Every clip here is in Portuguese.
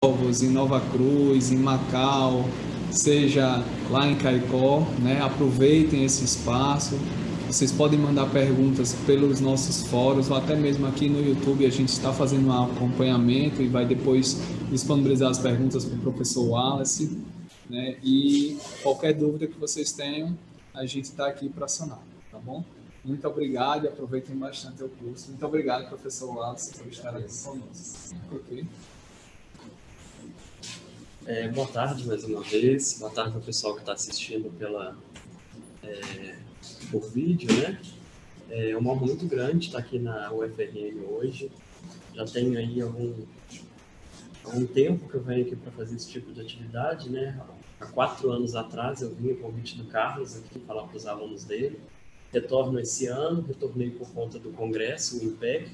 Novos, em Nova Cruz, em Macau, seja lá em Caicó, né? Aproveitem esse espaço. Vocês podem mandar perguntas pelos nossos fóruns ou até mesmo aqui no YouTube. A gente está fazendo um acompanhamento e vai depois disponibilizar as perguntas para o professor Wallace, né? E qualquer dúvida que vocês tenham, a gente está aqui para sanar, tá bom? Muito obrigado e aproveitem bastante o curso. Muito obrigado, professor Wallace, por estar aqui conosco. Ok? Boa tarde mais uma vez, boa tarde para o pessoal que está assistindo por vídeo, né? É uma honra muito grande estar aqui na UFRN hoje. Já tenho aí algum tempo que eu venho aqui para fazer esse tipo de atividade, né? Há 4 anos atrás eu vim a convite do Carlos aqui falar para os alunos dele. Retorno esse ano, retornei por conta do congresso, o IMPEC.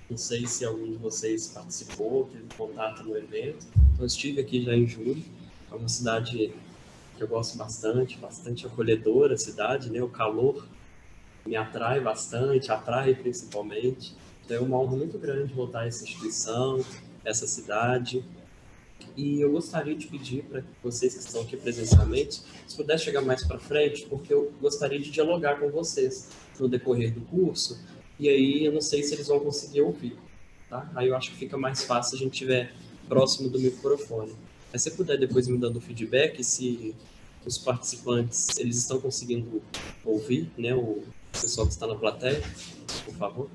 Não sei se algum de vocês participou, teve contato no evento. Então, estive aqui já em julho. É uma cidade que eu gosto bastante acolhedora a cidade, né? O calor me atrai bastante, atrai principalmente. Então, é uma honra muito grande voltar a essa instituição, essa cidade. E eu gostaria de pedir para vocês que estão aqui presencialmente, se puder chegar mais para frente, porque eu gostaria de dialogar com vocês no decorrer do curso, e aí eu não sei se eles vão conseguir ouvir, tá? Aí eu acho que fica mais fácil se a gente estiver próximo do microfone. Mas se puder depois me dando feedback, se os participantes eles estão conseguindo ouvir, né, o pessoal que está na plateia, por favor.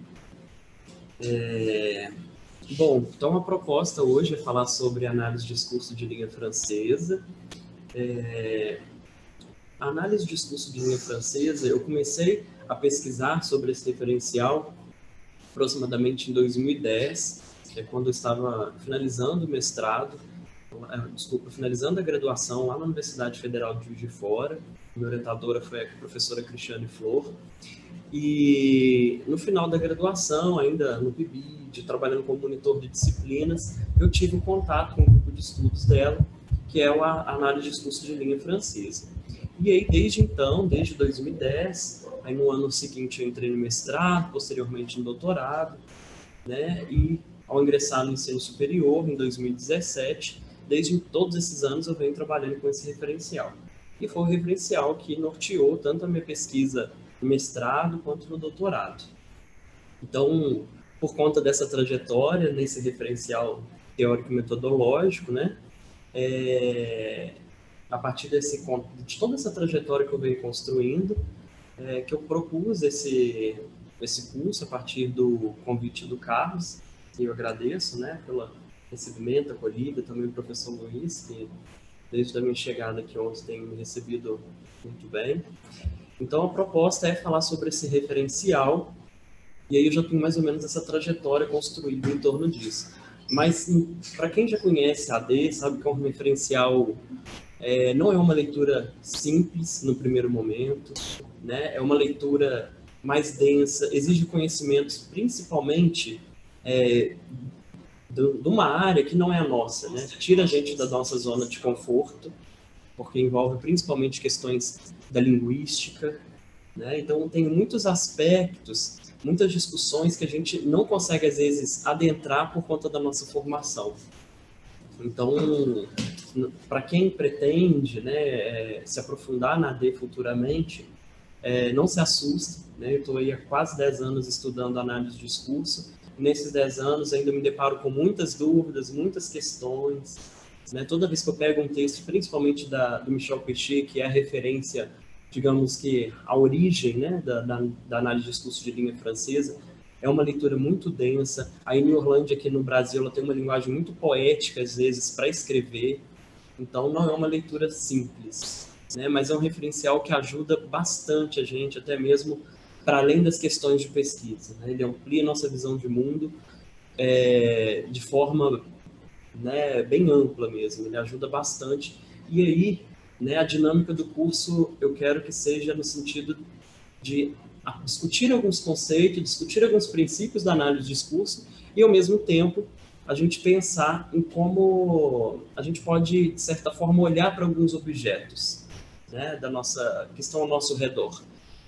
Bom, então a proposta hoje é falar sobre análise de discurso de língua francesa. A análise de discurso de língua francesa, eu comecei a pesquisar sobre esse referencial aproximadamente em 2010, que é quando eu estava finalizando o mestrado, finalizando a graduação lá na Universidade Federal de Juiz de Fora. Minha orientadora foi a professora Cristiane Flor. E no final da graduação, ainda no PIBID, trabalhando como monitor de disciplinas, eu tive um contato com um grupo de estudos dela, que é a análise de discurso de língua francesa. E aí, desde então, desde 2010, aí no ano seguinte eu entrei no mestrado, posteriormente no doutorado, né? E ao ingressar no ensino superior, em 2017, desde todos esses anos eu venho trabalhando com esse referencial. E foi o referencial que norteou tanto a minha pesquisa no mestrado quanto no doutorado. Então, por conta dessa trajetória, nesse referencial teórico-metodológico, né, a partir de toda essa trajetória que eu venho construindo, que eu propus esse curso a partir do convite do Carlos, e eu agradeço, né, pelo recebimento, acolhida, também o professor Luiz, que desde a minha chegada aqui ontem tem me recebido muito bem. Então, a proposta é falar sobre esse referencial, e aí eu já tenho mais ou menos essa trajetória construída em torno disso. Mas, para quem já conhece a AD, sabe que é um referencial, não é uma leitura simples no primeiro momento, né? É uma leitura mais densa, exige conhecimentos principalmente de uma área que não é a nossa, né? Tira a gente da nossa zona de conforto, porque envolve principalmente questões da linguística, né? Então, tem muitos aspectos, muitas discussões que a gente não consegue, às vezes, adentrar por conta da nossa formação. Então, para quem pretende, né, se aprofundar na AD futuramente, não se assuste, né? Eu estou aí há quase 10 anos estudando análise de discurso. Nesses 10 anos ainda me deparo com muitas dúvidas, muitas questões, né? Toda vez que eu pego um texto, principalmente do Michel Pechet, que é a referência, digamos que a origem, né, da análise de discurso de língua francesa, é uma leitura muito densa. A Ine Orlandi aqui no Brasil, ela tem uma linguagem muito poética, às vezes, para escrever. Então, não é uma leitura simples, né? Mas é um referencial que ajuda bastante a gente, até mesmo para além das questões de pesquisa, né? Ele amplia nossa visão de mundo de forma, né, bem ampla mesmo, ele ajuda bastante. E aí, né, a dinâmica do curso eu quero que seja no sentido de discutir alguns conceitos, discutir alguns princípios da análise de discurso e, ao mesmo tempo, a gente pensar em como a gente pode, de certa forma, olhar para alguns objetos, né, que estão ao nosso redor.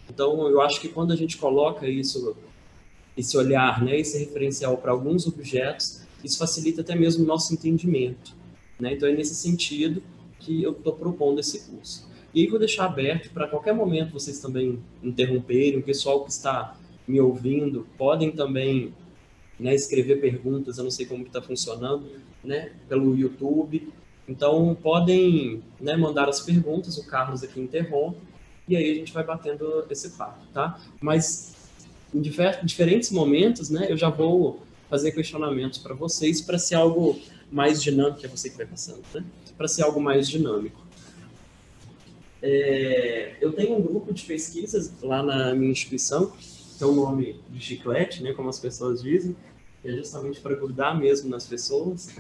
Então, eu acho que quando a gente coloca esse olhar, né, esse referencial para alguns objetos, isso facilita até mesmo o nosso entendimento, né? Então é nesse sentido que eu estou propondo esse curso. E aí vou deixar aberto para qualquer momento vocês também interromperem, o pessoal que está me ouvindo podem também, né, escrever perguntas, eu não sei como que está funcionando, né, pelo YouTube. Então podem, né, mandar as perguntas, o Carlos aqui interrompe, e aí a gente vai batendo esse papo, tá? Mas em diferentes momentos, né, eu já vou fazer questionamentos para vocês para ser algo mais dinâmico, é você que vai passando, né? Para ser algo mais dinâmico. Eu tenho um grupo de pesquisas lá na minha instituição, que é o nome de chiclete, né, como as pessoas dizem, que é justamente para grudar mesmo nas pessoas.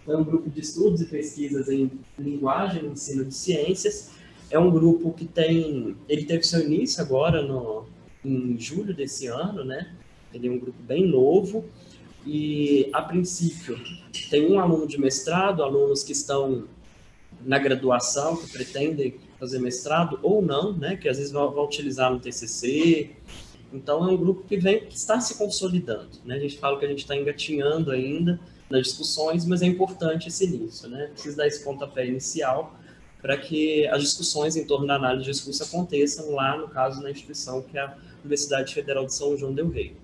É um grupo de estudos e pesquisas em linguagem e ensino de ciências. É um grupo que ele teve seu início agora em julho desse ano, né? Ele é um grupo bem novo e, a princípio, tem um aluno de mestrado, alunos que estão na graduação, que pretendem fazer mestrado ou não, né? Que às vezes vão utilizar no TCC. Então, é um grupo que está se consolidando, né? A gente fala que a gente está engatinhando ainda nas discussões, mas é importante esse início, né? Precisa dar esse pontapé inicial para que as discussões em torno da análise de discurso aconteçam lá, no caso, na instituição que é a Universidade Federal de São João del Rei.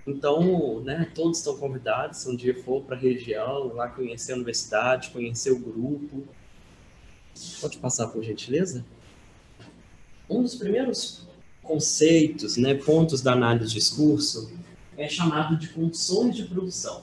Então, né, todos estão convidados, se um dia for para a região, lá conhecer a universidade, conhecer o grupo. Pode passar, por gentileza? Um dos primeiros conceitos, né, pontos da análise de discurso é chamado de condições de produção.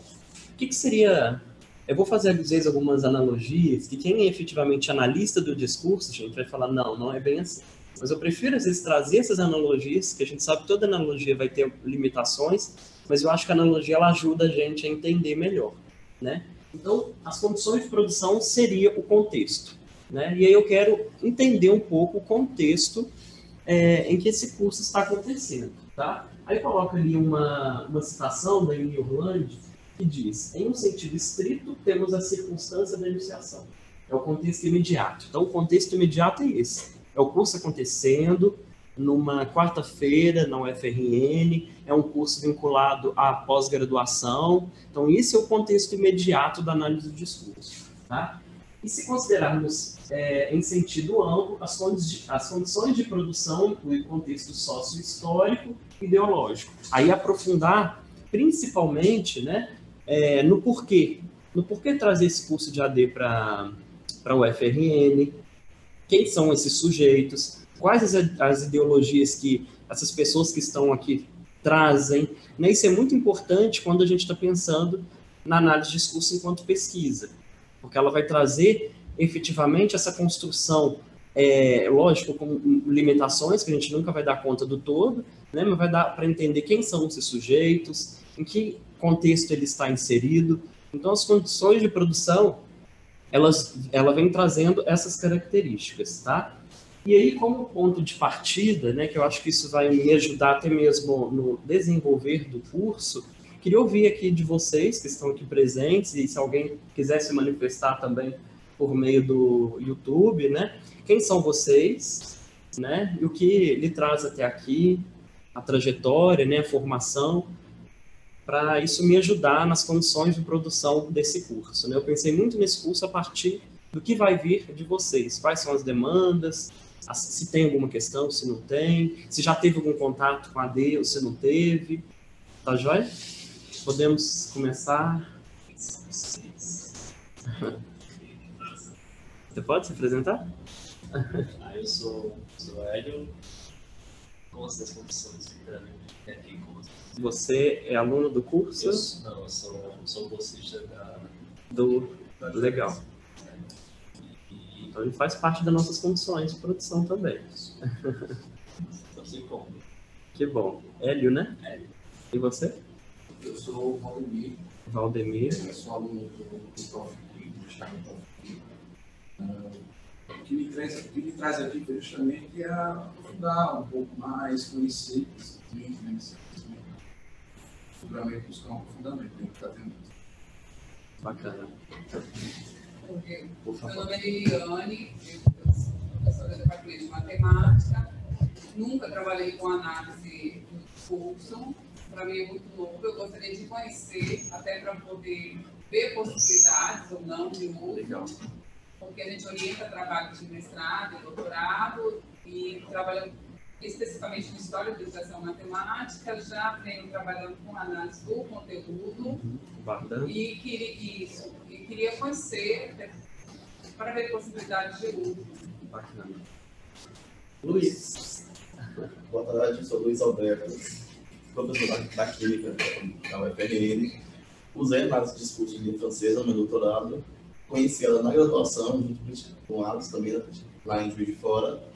O que seria... Eu vou fazer, às vezes, algumas analogias que quem é efetivamente analista do discurso, gente, vai falar, não é bem assim. Mas eu prefiro, às vezes, trazer essas analogias, que a gente sabe que toda analogia vai ter limitações, mas eu acho que a analogia ela ajuda a gente a entender melhor, né? Então, as condições de produção seria o contexto, né? E aí eu quero entender um pouco o contexto em que esse curso está acontecendo, tá? Aí coloca ali uma citação da Emile Orlandi, que diz, em um sentido estrito, temos a circunstância da iniciação. É o contexto imediato. Então, o contexto imediato é esse. É o curso acontecendo numa quarta-feira na UFRN, é um curso vinculado à pós-graduação. Então, esse é o contexto imediato da análise do discurso. Tá? E se considerarmos em sentido amplo, as condições de produção incluem o contexto sócio-histórico e ideológico. Aí aprofundar, principalmente, né, no porquê. No porquê trazer esse curso de AD para a UFRN, quem são esses sujeitos, quais as ideologias que essas pessoas que estão aqui trazem. Né? Isso é muito importante quando a gente está pensando na análise de discurso enquanto pesquisa, porque ela vai trazer efetivamente essa construção, lógico, com limitações, que a gente nunca vai dar conta do todo, né? Mas vai dar para entender quem são esses sujeitos, em que contexto ele está inserido. Então, as condições de produção, ela vem trazendo essas características, tá? E aí, como ponto de partida, né, que eu acho que isso vai me ajudar até mesmo no desenvolver do curso, queria ouvir aqui de vocês, que estão aqui presentes, e se alguém quiser se manifestar também por meio do YouTube, né? Quem são vocês, né? E o que lhe traz até aqui, a trajetória, né, a formação, para isso me ajudar nas condições de produção desse curso, né? Eu pensei muito nesse curso a partir do que vai vir de vocês, quais são as demandas, se tem alguma questão, se não tem, se já teve algum contato com a AD ou se não teve, tá joia? Podemos começar? Você pode se apresentar? Eu sou Hélio. Como as condições aqui? Você é aluno do curso? Eu sou bolsista Legal. Então ele faz parte das nossas condições de produção também. Assim como. Que bom. Hélio, né? Hélio. E você? Eu sou o Valdemir. Valdemir. Eu sou aluno do Prof. O que me traz aqui justamente é aprofundar um pouco mais, conhecer esse ambiente, né? Futuramente buscar um aprofundamento dentro que está tendo. Bacana. Meu nome é Liliane, eu sou professora do Departamento de Matemática. Nunca trabalhei com análise do discurso. Para mim é muito novo. Eu gostaria de conhecer, até para poder ver possibilidades ou não de uso, porque a gente orienta trabalhos de mestrado e doutorado e trabalhando especificamente com história de educação matemática, já venho trabalhando com análise do conteúdo e queria conhecer para ver possibilidades de uso. Bacana. Luiz. Boa tarde, sou Luiz Alberto, professor da Química da UFRN. Usei análise de discurso de língua francesa no meu doutorado. Conheci ela na graduação, junto com o Alex também, lá em Juiz de Fora.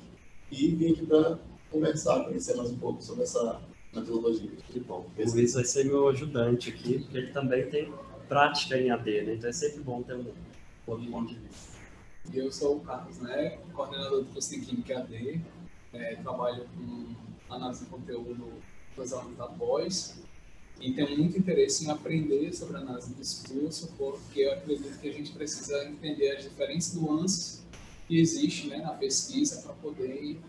E vim aqui para conversar, conhecer mais um pouco sobre essa metodologia. Que bom. O Luiz vai ser meu ajudante aqui, porque ele também tem prática em AD, né? Então é sempre bom ter um outro ponto de vista. Eu sou o Carlos Neco, coordenador do curso de Química AD. Trabalho com análise de conteúdo dos alunos da pós e tenho muito interesse em aprender sobre análise de discurso, porque eu acredito que a gente precisa entender as diferentes nuances que existem, né, na pesquisa para poder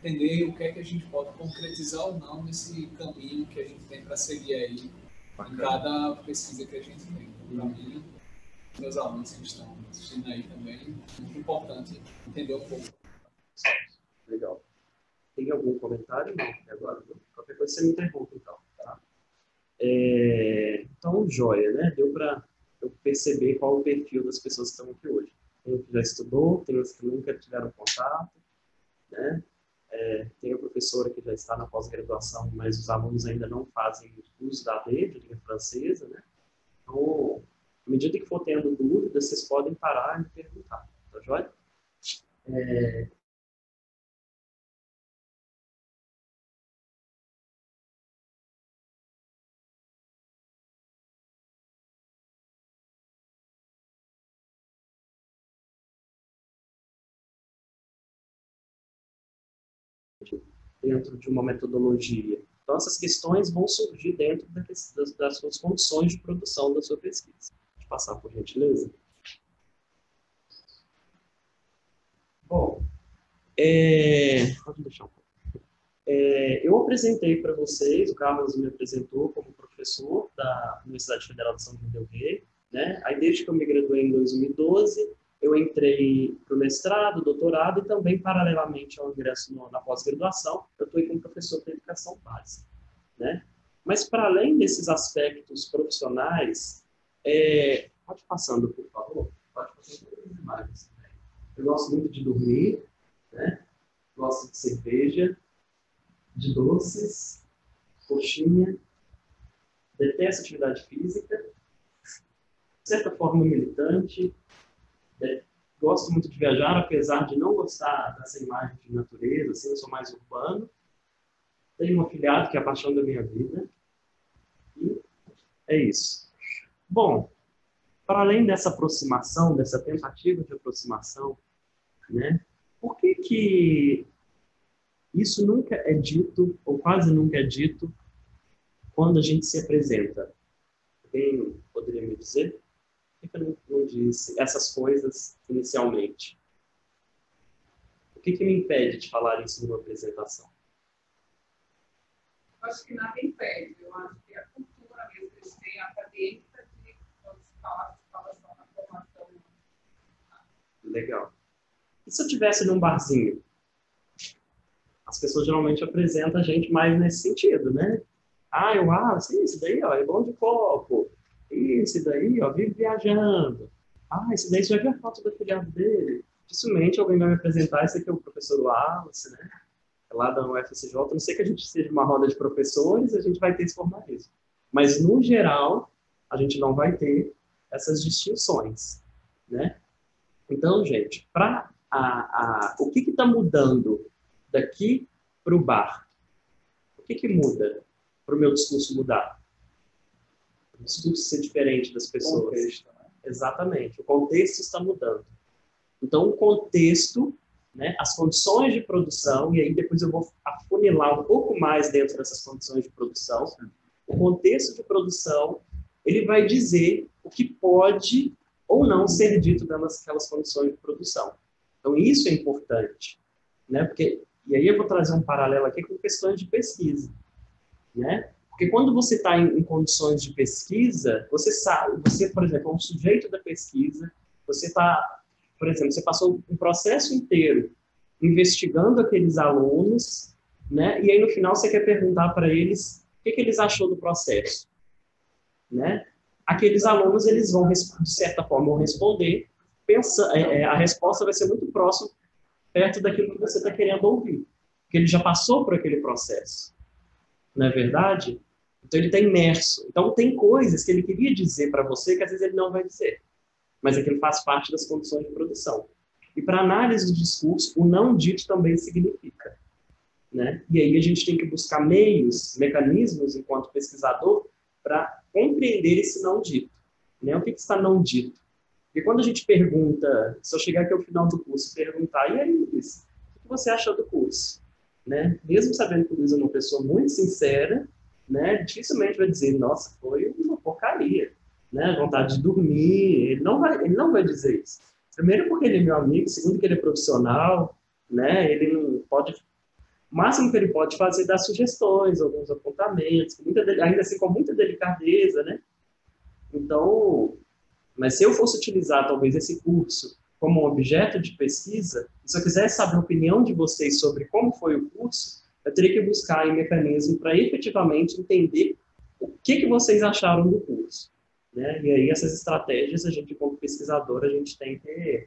entender o que é que a gente pode concretizar ou não nesse caminho que a gente tem para seguir aí em cada pesquisa que a gente tem. Para mim, meus alunos que estão assistindo aí também, é muito importante entender um pouco. Legal. Tem algum comentário? Não, até agora. Qualquer coisa você me interrompe, então. Tá? Então, joia, né? Deu para eu perceber qual o perfil das pessoas que estão aqui hoje. Tem que já estudou, tem os que nunca tiveram contato, né? Tem a professora que já está na pós-graduação, mas os alunos ainda não fazem uso da AD, de língua francesa, né? Então, à medida que for tendo dúvidas, vocês podem parar e me perguntar, tá joia? Dentro de uma metodologia. Então, essas questões vão surgir dentro das suas condições de produção da sua pesquisa. Pode passar, por gentileza? Bom, pode deixar um pouco. Eu apresentei para vocês, o Carlos me apresentou como professor da Universidade Federal de São João del Rei, né? Aí, desde que eu me graduei em 2012, eu entrei para o mestrado, doutorado e também, paralelamente ao ingresso na pós-graduação, eu estou como professor de educação básica, né? Mas, para além desses aspectos profissionais, pode passando, por favor? Pode passando todas as imagens. Eu gosto muito de dormir, né? Gosto de cerveja, de doces, coxinha, detesto atividade física, de certa forma militante, gosto muito de viajar, apesar de não gostar dessa imagem de natureza, assim, eu sou mais urbano. Tenho um afilhado que é a paixão da minha vida. E é isso. Bom, para além dessa aproximação, dessa tentativa de aproximação, né, por que isso nunca é dito, ou quase nunca é dito, quando a gente se apresenta? Alguém poderia me dizer? Por que eu não disse essas coisas inicialmente? O que me impede de falar isso numa apresentação? Eu acho que nada impede. Eu acho que a cultura mesmo que eles têm, acadêmica, de quando se fala só na formação. Legal. E se eu estivesse num barzinho? As pessoas geralmente apresentam a gente mais nesse sentido, né? Sim, esse daí, ó, é bom de copo. Esse daí, ó, vive viajando. Esse daí, você já viu a foto do afilhado dele? Dificilmente alguém vai me apresentar, esse aqui é o professor Wallace, né? É lá da UFSJ, a não ser que a gente seja uma roda de professores, a gente vai ter esse formalismo. Mas, no geral, a gente não vai ter essas distinções, né? Então, gente, o que está mudando daqui para o bar? O que muda para o meu discurso mudar? O discurso ser diferente das pessoas. O contexto, né? Exatamente. O contexto está mudando. Então, o contexto, né, as condições de produção, e aí depois eu vou afunilar um pouco mais dentro dessas condições de produção. O contexto de produção, ele vai dizer o que pode ou não ser dito daquelas condições de produção. Então, isso é importante, né? E aí eu vou trazer um paralelo aqui com questões de pesquisa, né? Porque quando você está em condições de pesquisa, você sabe, você, por exemplo, é um sujeito da pesquisa, você está, por exemplo, você passou um processo inteiro investigando aqueles alunos, né? E aí no final você quer perguntar para eles o que eles achou do processo, né? Aqueles alunos, eles vão, de certa forma, vão responder, a resposta vai ser muito próxima, perto daquilo que você está querendo ouvir, porque ele já passou por aquele processo, não é verdade? Então ele está imerso. Então tem coisas que ele queria dizer para você que às vezes ele não vai dizer, mas aquilo faz parte das condições de produção. E para análise do discurso, o não dito também significa, né? E aí a gente tem que buscar meios, mecanismos, enquanto pesquisador, para compreender esse não dito, né? O que está não dito? Porque quando a gente pergunta, se eu chegar aqui ao final do curso e perguntar, e aí, Luiz, o que você achou do curso? Né? Mesmo sabendo que o Luiz é uma pessoa muito sincera, né? Dificilmente vai dizer, nossa, foi uma porcaria, né? Vontade de dormir, ele não vai dizer isso. Primeiro porque ele é meu amigo, segundo que ele é profissional, né? Ele não pode... O máximo que ele pode fazer é dar sugestões, alguns apontamentos, ainda assim com muita delicadeza, né? Então, mas se eu fosse utilizar talvez esse curso como um objeto de pesquisa, se eu quisesse saber a opinião de vocês sobre como foi o curso, eu teria que buscar um mecanismo para efetivamente entender o que vocês acharam do curso, né? E aí essas estratégias, a gente como pesquisador, a gente tem que,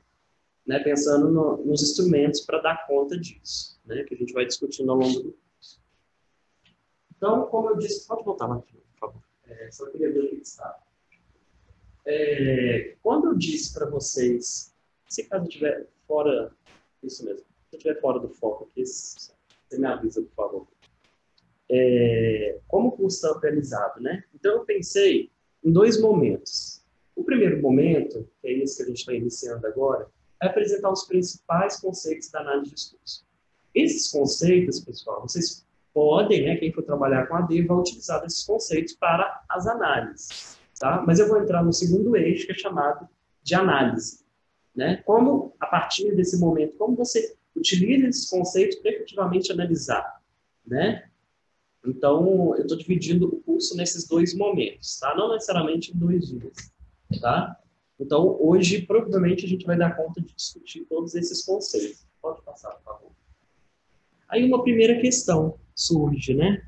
né, pensando nos instrumentos para dar conta disso, né, que a gente vai discutindo ao longo do curso. Então, como eu disse, pode voltar lá, por favor. Só queria ver o que está. Quando eu disse para vocês, se caso eu estiver fora, isso mesmo, se eu estiver fora do foco aqui, você me avisa, por favor. Como o curso está organizado, né? Então, eu pensei em dois momentos. O primeiro momento, que é esse que a gente está iniciando agora, é apresentar os principais conceitos da análise de discurso. Esses conceitos, pessoal, vocês podem, né, quem for trabalhar com AD, vai utilizar esses conceitos para as análises, tá? Mas eu vou entrar no segundo eixo, que é chamado de análise, né? Como, a partir desse momento, como você utiliza esses conceitos para efetivamente analisar, né? Então, eu estou dividindo o curso nesses dois momentos, tá? Não necessariamente em 2 dias, tá? Então, hoje, provavelmente, a gente vai dar conta de discutir todos esses conceitos. Pode passar, por favor. Aí, uma primeira questão surge, né?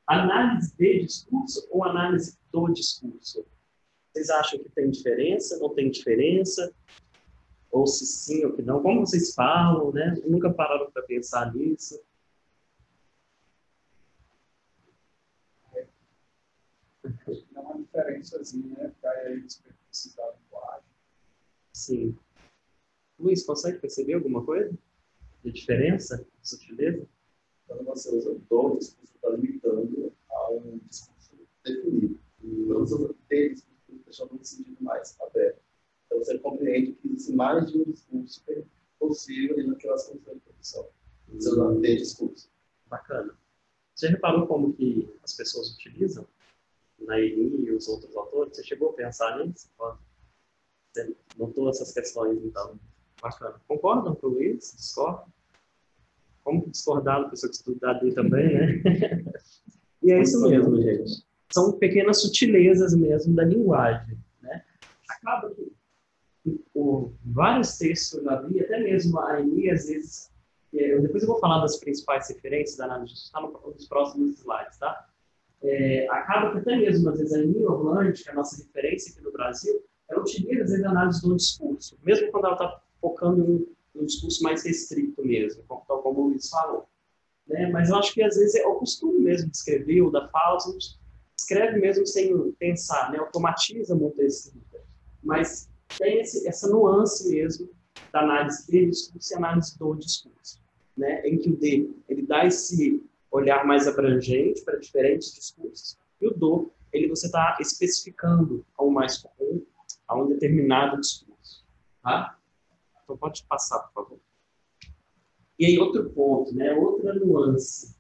Análise de discurso ou análise do discurso? Vocês acham que tem diferença? Não tem diferença? Ou se sim ou que não? Como vocês falam, né? Nunca pararam para pensar nisso? Dá uma diferençazinha, né? Para a especificidade da linguagem. Sim. Luiz, consegue perceber alguma coisa? De diferença? Sutileza? Quando você usa do discurso, está limitando a um discurso definido. E quando você usa de discurso, deixando um sentido mais aberto. Então você compreende que existe mais de um discurso possível naquelas condições de produção. Você usa de discurso. Bacana. Você reparou como que as pessoas utilizam? Nairi e os outros autores? Você chegou a pensar nisso? Você notou essas questões, então? Bacana. Concordam com o Luiz? Discordam? Como discordar da pessoa que estuda ali também, né? E é isso mesmo, gente. São pequenas sutilezas mesmo da linguagem, né? Acaba que vários textos que eu já vi, até mesmo a Aini, às vezes, depois eu vou falar das principais referências da análise, está nos próximos slides, tá? Acaba que até mesmo, às vezes, a Aini Orlando, que é a nossa referência aqui no Brasil, ela utiliza, às vezes, a análise do discurso, mesmo quando ela está focando em um discurso mais restrito mesmo, tal como o Luiz falou. Né? Mas eu acho que, às vezes, é o costume mesmo de escrever, ou da fala, a gente escreve mesmo sem pensar, né? Automatiza muito a escrita. Mas tem essa nuance mesmo da análise do discurso e análise do discurso, né? Em que o D, ele dá esse olhar mais abrangente para diferentes discursos, e o do, você está especificando algo mais comum a um determinado discurso. Tá? Então pode passar, por favor. E aí outro ponto, né? Outra nuance.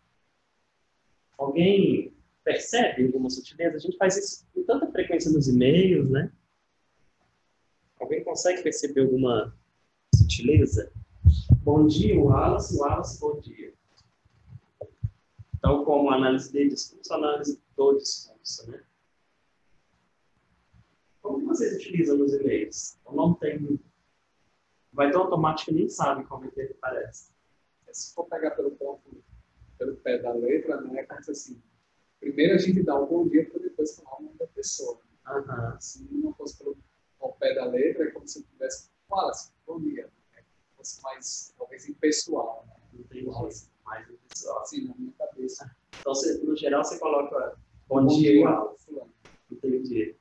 Alguém percebe alguma sutileza? A gente faz isso com tanta frequência nos e-mails, né? Alguém consegue perceber alguma sutileza? Bom dia, Wallace. Wallace, bom dia. Então, como análise de discurso, análise do discurso, né? Como vocês utilizam nos e-mails? Eu não tem... Vai tão automático que nem sabe como é que ele parece. Se for pegar pelo pé da letra, né, é como se assim, primeiro a gente dá um bom dia para depois falar o nome da pessoa. Aham. Se não fosse ao pé da letra, é como se eu tivesse assim, bom dia. Né? Fosse mais, talvez, impessoal. Né? Entendi. Mais impessoal. Assim, na minha cabeça. Então, no geral, você coloca bom dia, fulano. Entendi.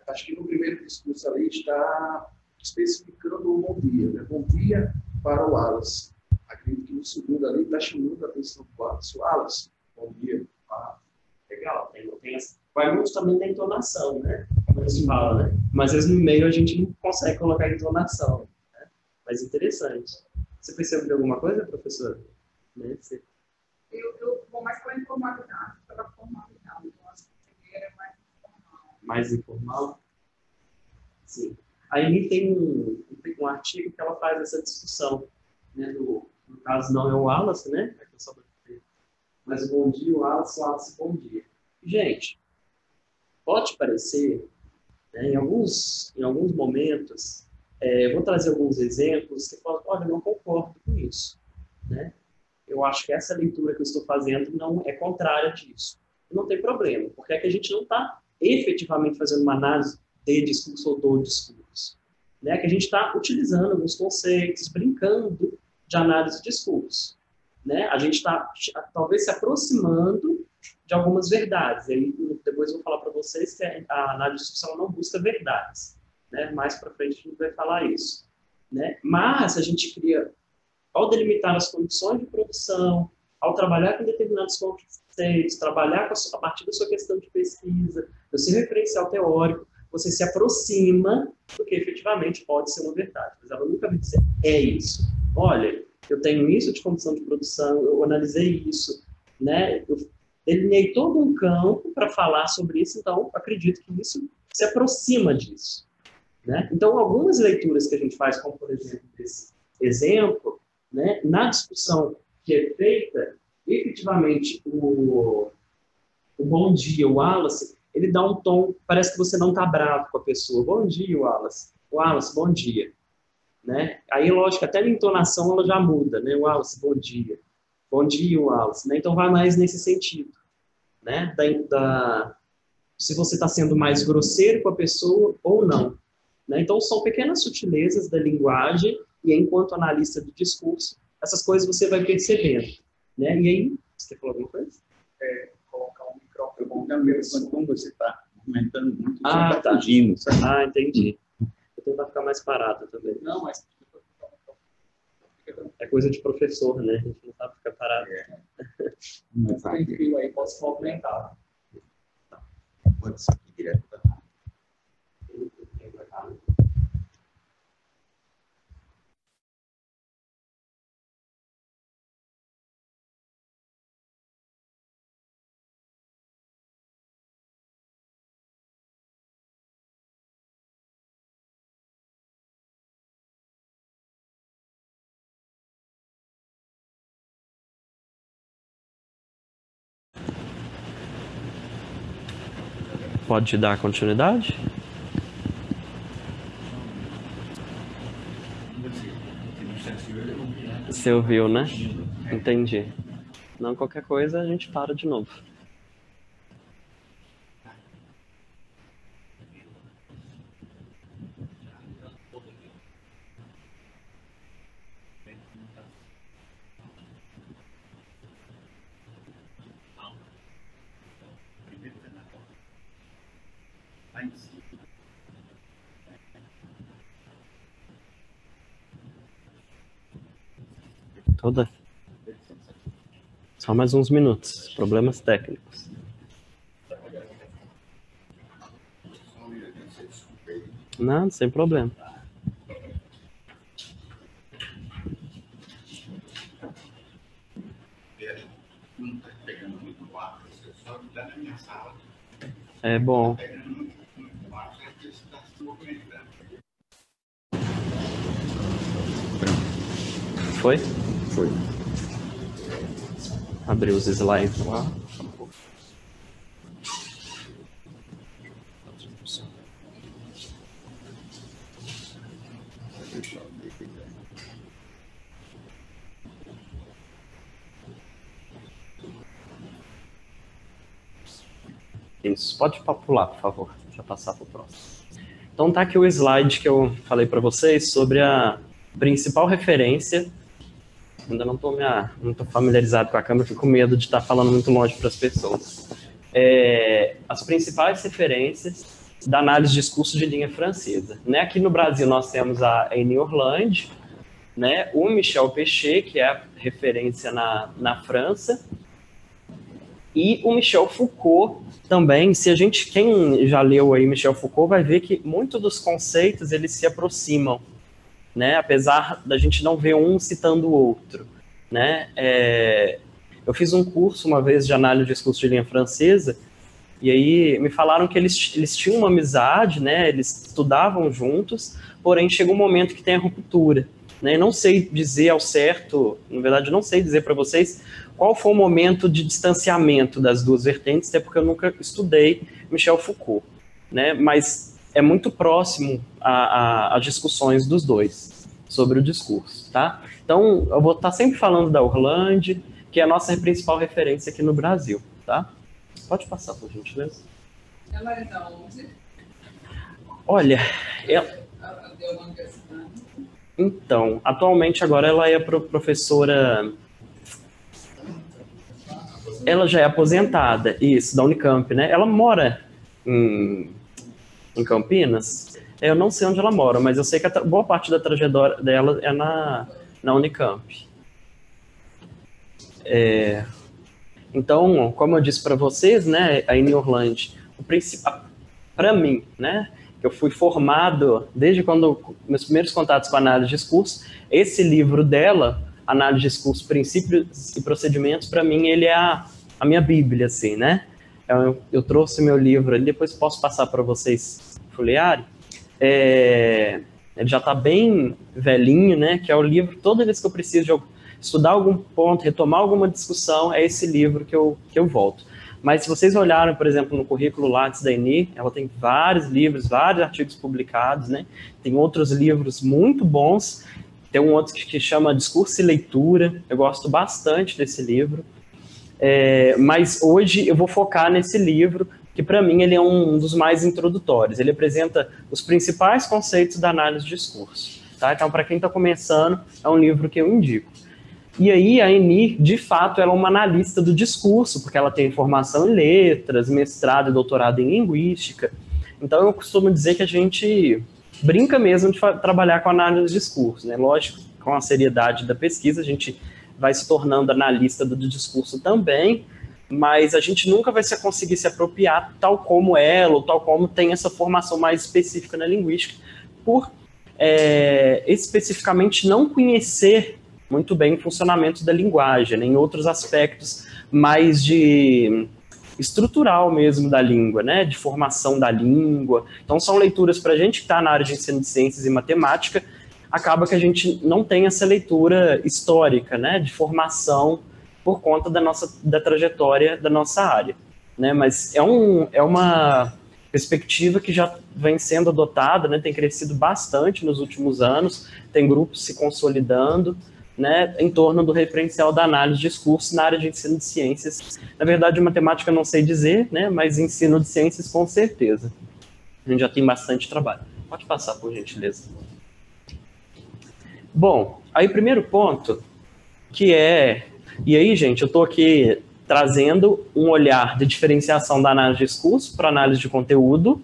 Acho que no primeiro discurso ali está especificando o bom dia. Né? Bom dia para o Wallace. Acredito que no segundo ali está chamando a atenção do Wallace. Wallace, bom dia. Legal. Vai muito também da entonação, né? Como se fala, né? Mas às vezes no e-mail a gente não consegue colocar entonação. Né? Mas interessante. Você percebeu alguma coisa, professora? Né? Eu vou mais para a informalidade, pela formalidade. Eu acho que o primeiro é mais informal. Mais informal? Sim. A Amy tem um artigo que ela faz essa discussão. Né? No caso, não é o Wallace, né? Mas o bom dia, o Wallace, bom dia. Gente, pode parecer, né, em alguns momentos, vou trazer alguns exemplos que falam, olha, eu não concordo com isso. Né? Eu acho que essa leitura que eu estou fazendo não é contrária disso. Não tem problema, porque é que a gente não está efetivamente fazendo uma análise de discurso ou do discurso. Né? Que a gente está utilizando alguns conceitos, brincando de análise de discurso. Né? A gente está, talvez, se aproximando de algumas verdades. E aí, depois eu vou falar para vocês que a análise de discurso ela não busca verdades. Né? Mais para frente a gente vai falar isso. Né? Mas a gente cria, ao delimitar as condições de produção, ao trabalhar com determinados conceitos, trabalhar a partir da sua questão de pesquisa, do seu referencial teórico, você se aproxima do que efetivamente pode ser uma verdade. Mas ela nunca vai dizer, é isso. Olha, eu tenho isso de condição de produção, eu analisei isso, né? Eu delineei todo um campo para falar sobre isso, então acredito que isso se aproxima disso. Né? Então, algumas leituras que a gente faz, como por exemplo esse exemplo, né, na discussão que é feita, efetivamente o bom dia, o Wallace, ele dá um tom, parece que você não está bravo com a pessoa. Bom dia, Wallace. Wallace, bom dia. Né? Aí, lógico, até a entonação ela já muda, né? Wallace, bom dia. Bom dia, Wallace. Né? Então, vai mais nesse sentido. Né? Se você está sendo mais grosseiro com a pessoa ou não. Né? Então, são pequenas sutilezas da linguagem e, enquanto analista de discurso, essas coisas você vai percebendo. Né? E aí, você quer falar alguma coisa? Colocar um microfone bom também, quando você está aumentando muito, você tá fugindo. Ah, entendi. Eu tenho que ficar mais parado também. Não, mas... É coisa de professor, né? A gente não sabe ficar parado. Mas tem fio aí, posso movimentar. Pode ser aqui direto. Pode dar continuidade? Você ouviu, né? Entendi. Não, qualquer coisa a gente para de novo. Toda? Só mais uns minutos. Problemas técnicos. Não, sem problema. É bom. Foi? Foi. abrir os slides lá. Isso, pode pular, por favor, já passar para o próximo. Então tá aqui o slide que eu falei para vocês sobre a principal referência. Ainda não estou familiarizado com a câmera, fico com medo de estar falando muito longe para as pessoas. As principais referências da análise de discurso de linha francesa. Né? Aqui no Brasil nós temos a Annie Orlandi, né? O Michel Pechet, que é a referência na França, e o Michel Foucault também. Quem já leu aí Michel Foucault vai ver que muitos dos conceitos eles se aproximam, né? Apesar da gente não ver um citando o outro, né? Eu fiz um curso uma vez de análise de discurso de linha francesa, e aí me falaram que eles tinham uma amizade, né? Eles estudavam juntos, porém chega um momento que tem a ruptura, né? Não sei dizer ao certo, na verdade não sei dizer para vocês qual foi o momento de distanciamento das duas vertentes, até porque eu nunca estudei Michel Foucault, né? Mas é muito próximo às discussões dos dois sobre o discurso, tá? Então, eu vou estar sempre falando da Orlandi, que é a nossa principal referência aqui no Brasil, tá? Pode passar, por gentileza. Ela é da onde? Olha, Ela deu uma universidade. Então, atualmente agora ela é professora... Ela já é aposentada, isso, da Unicamp, né? Ela mora em Campinas. Eu não sei onde ela mora, mas eu sei que boa parte da trajetória dela é na Unicamp. Então, como eu disse para vocês, né, a Annie Orlandi, para mim, né, eu fui formado desde quando meus primeiros contatos com a análise de discurso, esse livro dela, Análise de Discurso, Princípios e Procedimentos, para mim ele é a minha bíblia, assim, né? Eu trouxe meu livro, depois posso passar para vocês folhearem. Ele já está bem velhinho, né? Que é o livro, toda vez que eu preciso estudar algum ponto, retomar alguma discussão, é esse livro que eu volto. Mas se vocês olharem, por exemplo, no currículo Lattes da Annie, ela tem vários livros, vários artigos publicados, né? Tem outros livros muito bons. Tem um outro que chama Discurso e Leitura. Eu gosto bastante desse livro. Mas hoje eu vou focar nesse livro, que para mim ele é um dos mais introdutórios. Ele apresenta os principais conceitos da análise de discurso. Tá? Então, para quem está começando, é um livro que eu indico. E aí, a Annie, de fato, ela é uma analista do discurso, porque ela tem formação em letras, mestrado e doutorado em linguística. Então, eu costumo dizer que a gente brinca mesmo de trabalhar com análise de discurso, né? Lógico, com a seriedade da pesquisa, a gente vai se tornando analista do discurso também, mas a gente nunca vai conseguir se apropriar tal como ela, ou tal como tem essa formação mais específica na linguística, por especificamente não conhecer muito bem o funcionamento da linguagem, né? Em outros aspectos mais de estrutural mesmo da língua, né? De formação da língua. Então, são leituras para a gente que está na área de ensino de ciências e matemática, acaba que a gente não tem essa leitura histórica, né? De formação por conta da trajetória da nossa área, né? Mas é uma perspectiva que já vem sendo adotada, né? Tem crescido bastante nos últimos anos, tem grupos se consolidando, né, em torno do referencial da análise de discurso na área de ensino de ciências. Na verdade, matemática eu não sei dizer, né, mas ensino de ciências com certeza. A gente já tem bastante trabalho. Pode passar, por gentileza. Bom, aí o primeiro ponto, que é... E aí, gente, eu estou aqui trazendo um olhar de diferenciação da análise de discurso para análise de conteúdo,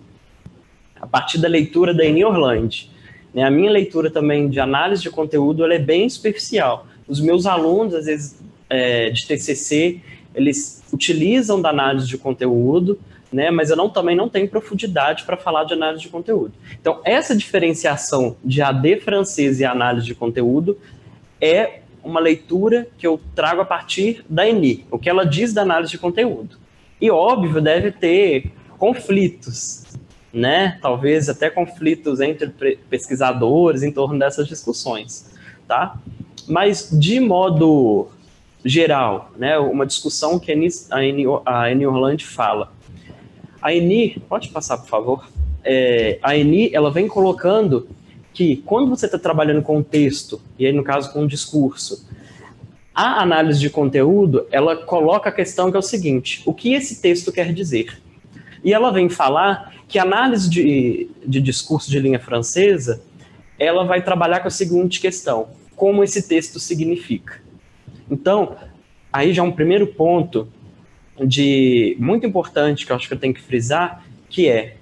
a partir da leitura da Annie Orlandi. A minha leitura também de análise de conteúdo ela é bem superficial. Os meus alunos, às vezes, de TCC, eles utilizam da análise de conteúdo, né, mas eu também não tenho profundidade para falar de análise de conteúdo. Então, essa diferenciação de AD francês e análise de conteúdo é uma leitura que eu trago a partir da Annie, o que ela diz da análise de conteúdo. E, óbvio, deve ter conflitos, né? Talvez até conflitos entre pesquisadores em torno dessas discussões, tá? Mas, de modo geral, né? Uma discussão que a Eni Orlandi fala. A Eni, pode passar, por favor? A Eni, ela vem colocando que quando você está trabalhando com um texto, e aí no caso com um discurso, a análise de conteúdo, ela coloca a questão que é o seguinte: o que esse texto quer dizer? E ela vem falar que a análise de discurso de linha francesa, ela vai trabalhar com a seguinte questão: como esse texto significa. Então, aí já um primeiro ponto muito importante que eu acho que eu tenho que frisar, que é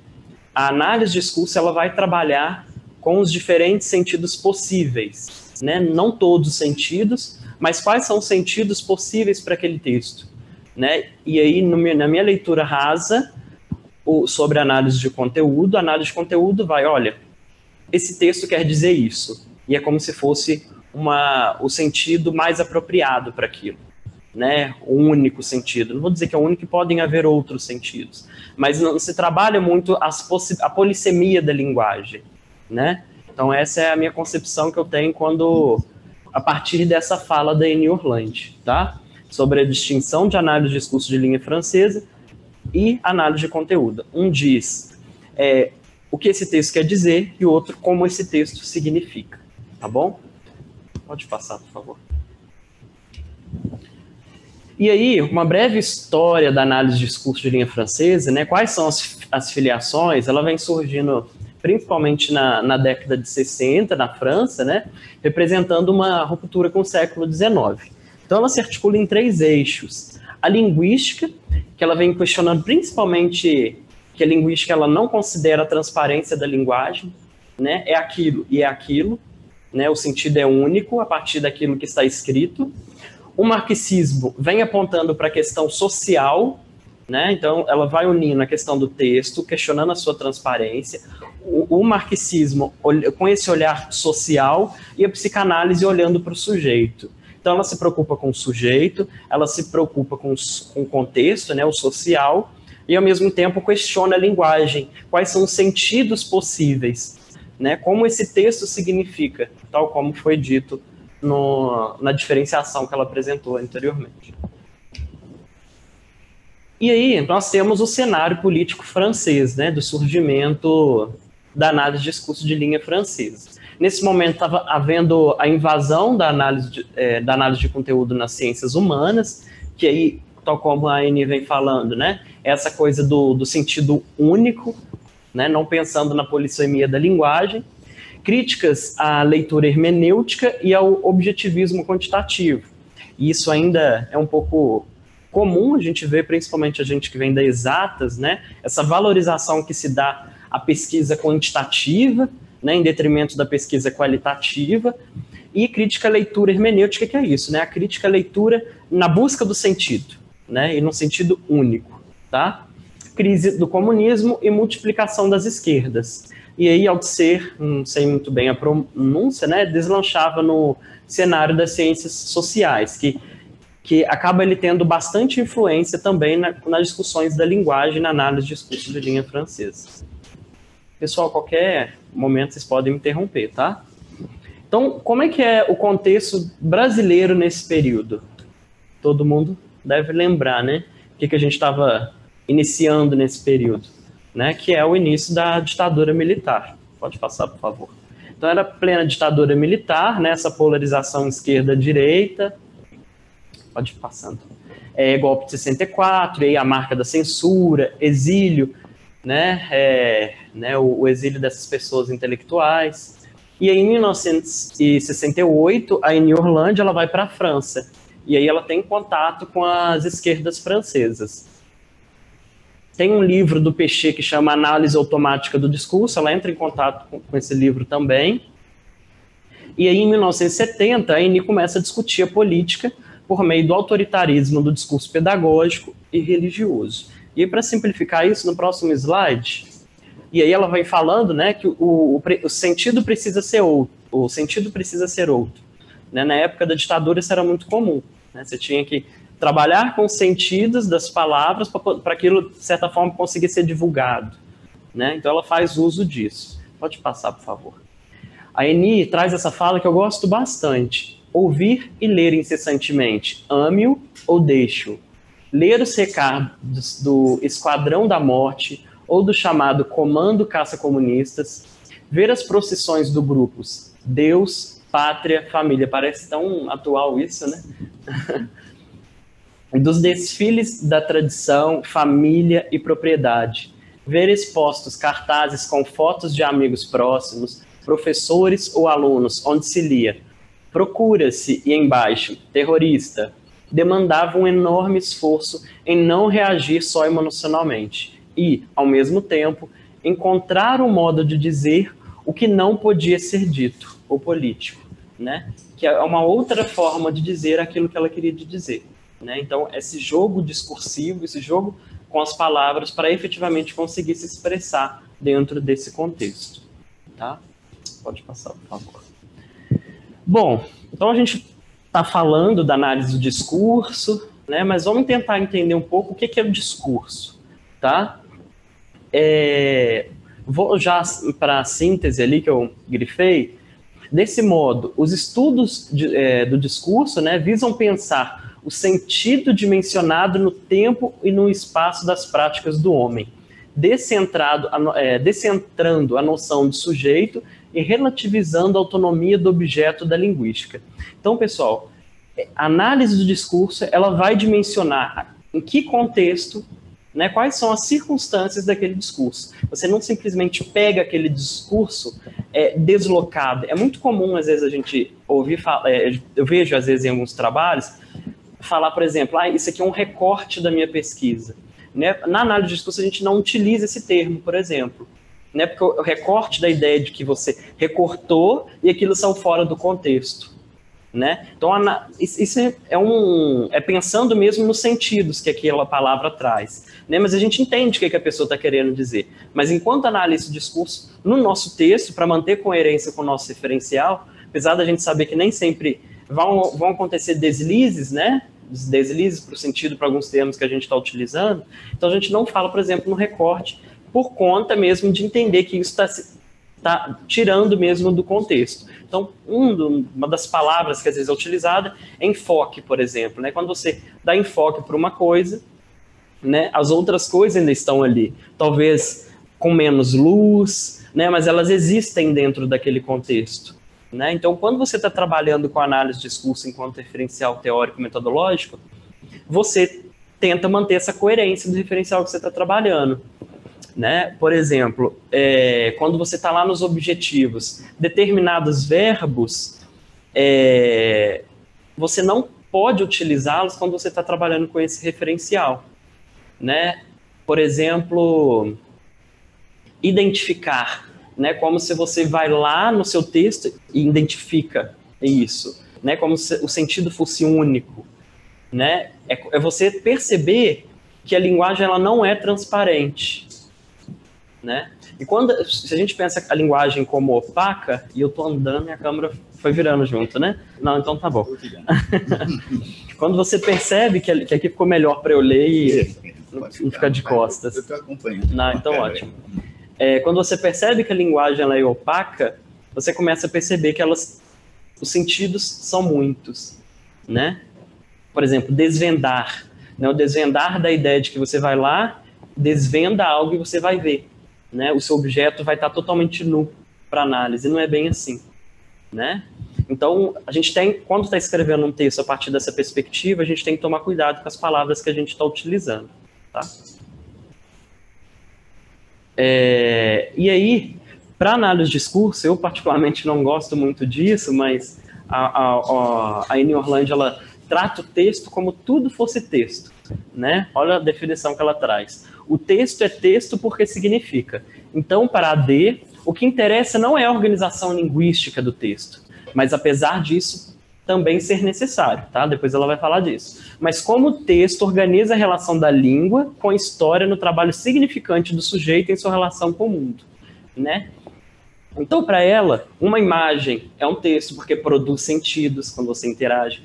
a análise de discurso, ela vai trabalhar com os diferentes sentidos possíveis, né? Não todos os sentidos, mas quais são os sentidos possíveis para aquele texto, né? E aí, na minha leitura rasa, sobre análise de conteúdo, a análise de conteúdo vai, olha, esse texto quer dizer isso, e é como se fosse o sentido mais apropriado para aquilo, né? O único sentido. Não vou dizer que é o único, que podem haver outros sentidos, mas não se trabalha muito a polissemia da linguagem, né? Então essa é a minha concepção que eu tenho a partir dessa fala da Eni Orlandi, tá? Sobre a distinção de análise de discurso de linha francesa e análise de conteúdo. Um diz o que esse texto quer dizer e o outro como esse texto significa, tá bom? Pode passar, por favor. E aí, uma breve história da análise de discurso de linha francesa, né? Quais são as filiações? Ela vem surgindo principalmente na década de 60, na França, né? Representando uma ruptura com o século XIX. Então, ela se articula em 3 eixos. A linguística, que ela vem questionando principalmente que a linguística ela não considera a transparência da linguagem, né? É aquilo e é aquilo, né? O sentido é único a partir daquilo que está escrito. O marxismo vem apontando para a questão social, né? Então ela vai unindo a questão do texto, questionando a sua transparência, o marxismo com esse olhar social e a psicanálise olhando para o sujeito. Então ela se preocupa com o sujeito, ela se preocupa com o contexto, né? O social, e ao mesmo tempo questiona a linguagem, quais são os sentidos possíveis, né? Como esse texto significa, tal como foi dito na diferenciação que ela apresentou anteriormente. E aí nós temos o cenário político francês, né, do surgimento da análise de discurso de linha francesa. Nesse momento estava havendo a invasão da análise de conteúdo nas ciências humanas, que aí, tal como a Eni vem falando, né, essa coisa do sentido único, né, não pensando na polissemia da linguagem, críticas à leitura hermenêutica e ao objetivismo quantitativo. E isso ainda é um pouco comum, a gente vê, principalmente a gente que vem da exatas, né, essa valorização que se dá à pesquisa quantitativa, né, em detrimento da pesquisa qualitativa, e crítica à leitura hermenêutica, que é isso, né, a crítica à leitura na busca do sentido, né, e no sentido único, tá? Crise do comunismo e multiplicação das esquerdas. E aí, ao ser, não sei muito bem a pronúncia, né, deslanchava no cenário das ciências sociais, que acaba ele tendo bastante influência também nas discussões da linguagem, na análise de discurso de linha francesa. Pessoal, qualquer momento vocês podem me interromper, tá? Então, como é que é o contexto brasileiro nesse período? Todo mundo deve lembrar, né? O que a gente estava iniciando nesse período, né, que é o início da ditadura militar. Pode passar, por favor. Então, era plena ditadura militar, né, essa polarização esquerda-direita. Pode ir passando. Golpe de 64, e aí a marca da censura, exílio, né, o exílio dessas pessoas intelectuais. E aí, em 1968, a Eni Orlandi ela vai para a França. E aí ela tem contato com as esquerdas francesas. Tem um livro do Péchet que chama Análise Automática do Discurso, ela entra em contato com esse livro também. E aí, em 1970, a Eni começa a discutir a política por meio do autoritarismo do discurso pedagógico e religioso. E aí, para simplificar isso, no próximo slide, e aí ela vai falando, né, que o sentido precisa ser outro, o sentido precisa ser outro. Né? Na época da ditadura isso era muito comum, né? Você tinha que trabalhar com os sentidos das palavras para aquilo, de certa forma, conseguir ser divulgado, né? Então ela faz uso disso. Pode passar, por favor. A Eni traz essa fala que eu gosto bastante, Ouvir e ler incessantemente, ame-o ou deixe-o. Ler os recados do Esquadrão da Morte ou do chamado Comando Caça-Comunistas, ver as procissões do grupos Deus, Pátria, Família. Parece tão atual isso, né? Dos desfiles da tradição, família e propriedade. Ver expostos cartazes com fotos de amigos próximos, professores ou alunos, onde se lia: procura-se, e embaixo, terrorista. Demandava um enorme esforço em não reagir só emocionalmente e, ao mesmo tempo, encontrar um modo de dizer o que não podia ser dito, ou político, né? Que é uma outra forma de dizer aquilo que ela queria dizer, né? Então, esse jogo discursivo, esse jogo com as palavras para efetivamente conseguir se expressar dentro desse contexto, tá? Pode passar, por favor. Bom, então a gente está falando da análise do discurso, né? Mas vamos tentar entender um pouco o que é o discurso, tá? Vou já para a síntese ali que eu grifei. Desse modo, os estudos do discurso, né, visam pensar o sentido dimensionado no tempo e no espaço das práticas do homem, descentrando a noção de sujeito e relativizando a autonomia do objeto da linguística. Então, pessoal, a análise do discurso, ela vai dimensionar em que contexto, né, quais são as circunstâncias daquele discurso. Você não simplesmente pega aquele discurso deslocado. É muito comum, às vezes, a gente ouvir falar, eu vejo, às vezes, em alguns trabalhos, falar, por exemplo, isso aqui é um recorte da minha pesquisa. Né? Na análise de discurso, a gente não utiliza esse termo, por exemplo. Né? Porque o recorte da ideia de que você recortou e aquilo saiu fora do contexto. Né? Então, isso é pensando mesmo nos sentidos que aquela palavra traz. Né? Mas a gente entende o que a pessoa está querendo dizer. Mas enquanto analisa o discurso no nosso texto, para manter coerência com o nosso referencial, apesar da gente saber que nem sempre vão acontecer deslizes, né? Deslizes para o sentido para alguns termos que a gente está utilizando, então a gente não fala, por exemplo, no recorte, por conta mesmo de entender que isso está tirando mesmo do contexto. Então, uma das palavras que às vezes é utilizada é enfoque, por exemplo. Né? Quando você dá enfoque para uma coisa, né, as outras coisas ainda estão ali. Talvez com menos luz, né, mas elas existem dentro daquele contexto. Né? Então, quando você está trabalhando com análise de discurso enquanto referencial teórico-metodológico, você tenta manter essa coerência do referencial que você está trabalhando. Né? Por exemplo, quando você está lá nos objetivos, determinados verbos, você não pode utilizá-los quando você está trabalhando com esse referencial. Né? Por exemplo, identificar, né? Como se você vai lá no seu texto e identifica isso, né? Como se o sentido fosse único. Né? É você perceber que a linguagem ela não é transparente. Né? E se a gente pensa a linguagem como opaca, e eu estou andando e a câmera foi virando junto, né? Não, então tá bom. Quando você percebe que aqui ficou melhor para eu ler e não ficar de costas. Eu estou acompanhando. Não, então ótimo. Quando você percebe que a linguagem ela é opaca, você começa a perceber que os sentidos são muitos. Né? Por exemplo, desvendar. Né? O desvendar da ideia de que você vai lá, desvenda algo e você vai ver. Né? O seu objeto vai estar totalmente nu para análise, não é bem assim. Né? Então, a gente quando está escrevendo um texto a partir dessa perspectiva, a gente tem que tomar cuidado com as palavras que a gente está utilizando. Tá? E aí, para análise de discurso, eu particularmente não gosto muito disso, mas a Eni Orlandi, ela trata o texto como tudo fosse texto. Né? Olha a definição que ela traz. O texto é texto porque significa. Então, para a AD, o que interessa não é a organização linguística do texto, mas apesar disso, também ser necessário, tá? Depois ela vai falar disso. Mas como o texto organiza a relação da língua com a história no trabalho significante do sujeito em sua relação com o mundo, né? Então, para ela, uma imagem é um texto porque produz sentidos quando você interage.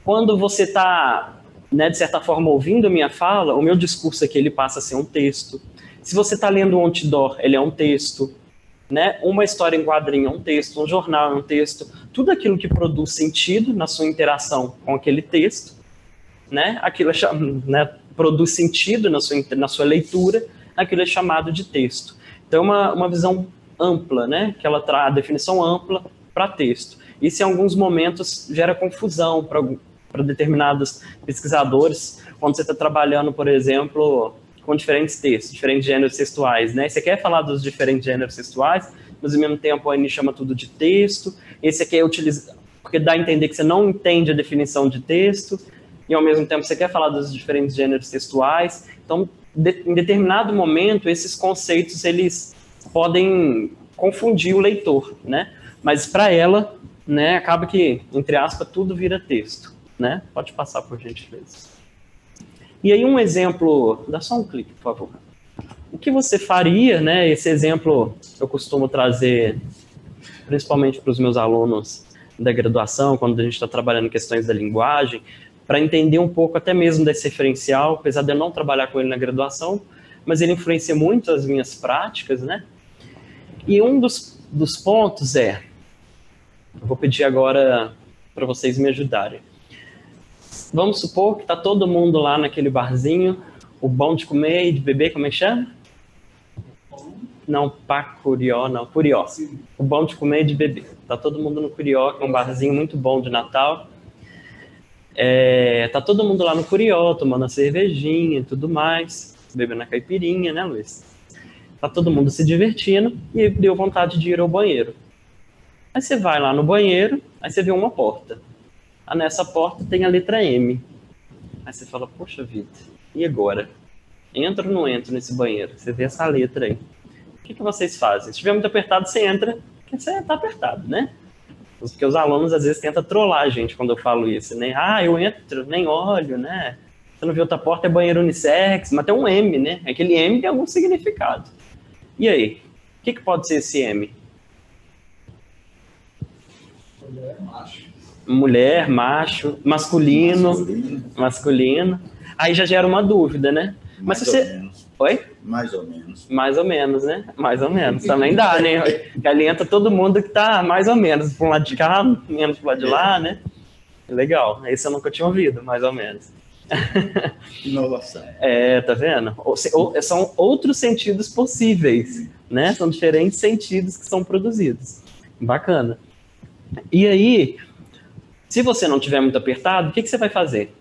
Quando você está, né, de certa forma, ouvindo a minha fala, o meu discurso aqui ele passa a ser um texto. Se você está lendo um outdoor, ele é um texto. né? Uma história em quadrinho é um texto, um jornal é um texto, tudo aquilo que produz sentido na sua interação com aquele texto, né? Aquilo é né? Produz sentido na sua leitura, aquilo é chamado de texto. Então, uma visão ampla, né? Que ela traz a definição ampla para texto. Isso, em alguns momentos, gera confusão para determinados pesquisadores, quando você está trabalhando, por exemplo, com diferentes textos, diferentes gêneros textuais, né? Você quer falar dos diferentes gêneros textuais, mas ao mesmo tempo a Annie chama tudo de texto, esse aqui é utilizado, porque dá a entender que você não entende a definição de texto, e ao mesmo tempo você quer falar dos diferentes gêneros textuais. Então, em determinado momento, esses conceitos, eles podem confundir o leitor, né? Mas para ela, né, acaba que, entre aspas, tudo vira texto, né? Pode passar, por gentileza. E aí um exemplo, dá só um clique, por favor. O que você faria, né? Esse exemplo eu costumo trazer principalmente para os meus alunos da graduação, quando a gente está trabalhando questões da linguagem, para entender um pouco até mesmo desse referencial, apesar de eu não trabalhar com ele na graduação, mas ele influencia muito as minhas práticas, né? E um dos pontos eu vou pedir agora para vocês me ajudarem. Vamos supor que está todo mundo lá naquele barzinho, o bom de comer e de beber, como é que chama? Não, Curió, não, Curió. O bom de comer e de beber. Está todo mundo no Curió, que é um barzinho muito bom de Natal. Tá todo mundo lá no Curió, tomando a cervejinha e tudo mais, bebendo a caipirinha, né, Luiz? Tá todo mundo se divertindo e deu vontade de ir ao banheiro. Aí você vai lá no banheiro, aí você vê uma porta. Aí nessa porta tem a letra M. Aí você fala, poxa vida, e agora? Entro ou não entro nesse banheiro? Você vê essa letra aí. O que vocês fazem? Se estiver muito apertado, você entra, porque você tá apertado, né? Porque os alunos às vezes tentam trollar a gente quando eu falo isso, né? Ah, eu entro, nem olho, né? Você não viu outra porta, é banheiro unissex, mas tem um M, né? Aquele M tem algum significado. E aí? O que pode ser esse M? Mulher, macho. Mulher, macho, masculino. Aí já gera uma dúvida, né? Mas se você... Oi? Mais ou menos. Mais ou menos, né? Mais ou menos. Também dá, né? Que ali entra todo mundo que tá mais ou menos. Para um lado de cá, menos pro lado de lá, né? Legal. Esse eu nunca tinha ouvido, mais ou menos. Inovação. Tá vendo? São outros sentidos possíveis, né? São diferentes sentidos que são produzidos. Bacana. E aí, se você não tiver muito apertado, o que você vai fazer?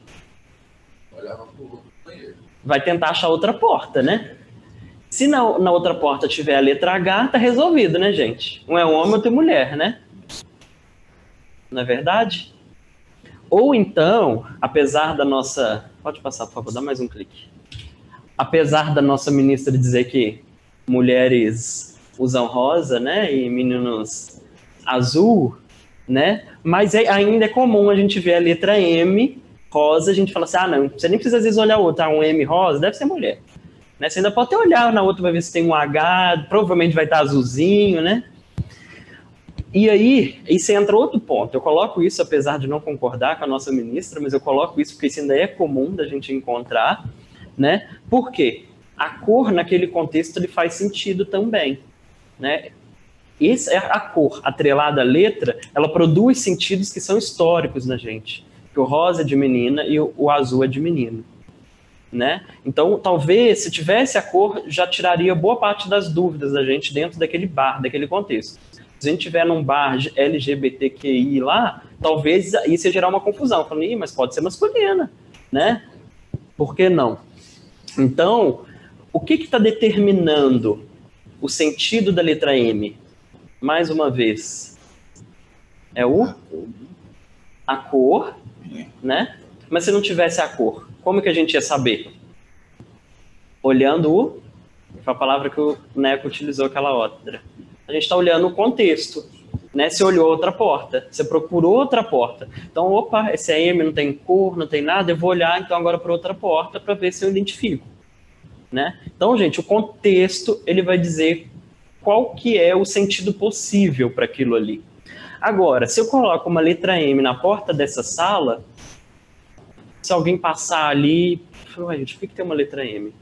Olhava pro banheiro. Vai tentar achar outra porta, né? Se na outra porta tiver a letra H, tá resolvido, né, gente? Um é homem, outro é mulher, né? Não é verdade? Ou então, apesar da nossa... Pode passar, por favor, dá mais um clique. Apesar da nossa ministra dizer que mulheres usam rosa, né, e meninos azul, né? Mas ainda é comum a gente ver a letra M rosa, a gente fala assim, não, você nem precisa às vezes olhar outra, um M rosa, deve ser mulher. Né? Você ainda pode até olhar na outra, vai ver se tem um H, provavelmente vai estar azulzinho, né? E aí você entra outro ponto. Eu coloco isso, apesar de não concordar com a nossa ministra, mas eu coloco isso porque isso ainda é comum da gente encontrar, né? Por quê? A cor, naquele contexto, ele faz sentido também, né? A cor atrelada à letra, ela produz sentidos que são históricos na gente. Que o rosa é de menina e o azul é de menino, né? Então, talvez, se tivesse a cor, já tiraria boa parte das dúvidas da gente dentro daquele bar, daquele contexto. Se a gente tiver num bar LGBTQI lá, talvez isso ia gerar uma confusão. Falando, mas pode ser masculina, né? Por que não? Então, o que está determinando o sentido da letra M? Mais uma vez, é a cor, né? Mas se não tivesse a cor, como que a gente ia saber? Olhando foi a palavra que o Neco utilizou aquela outra. A gente está olhando o contexto, né? Você olhou outra porta, você procurou outra porta. Então, opa, esse M não tem cor, não tem nada, eu vou olhar então agora para outra porta para ver se eu identifico, né? Então, gente, o contexto, ele vai dizer qual que é o sentido possível para aquilo ali. Agora, se eu coloco uma letra M na porta dessa sala, se alguém passar ali, gente, por que tem uma letra M?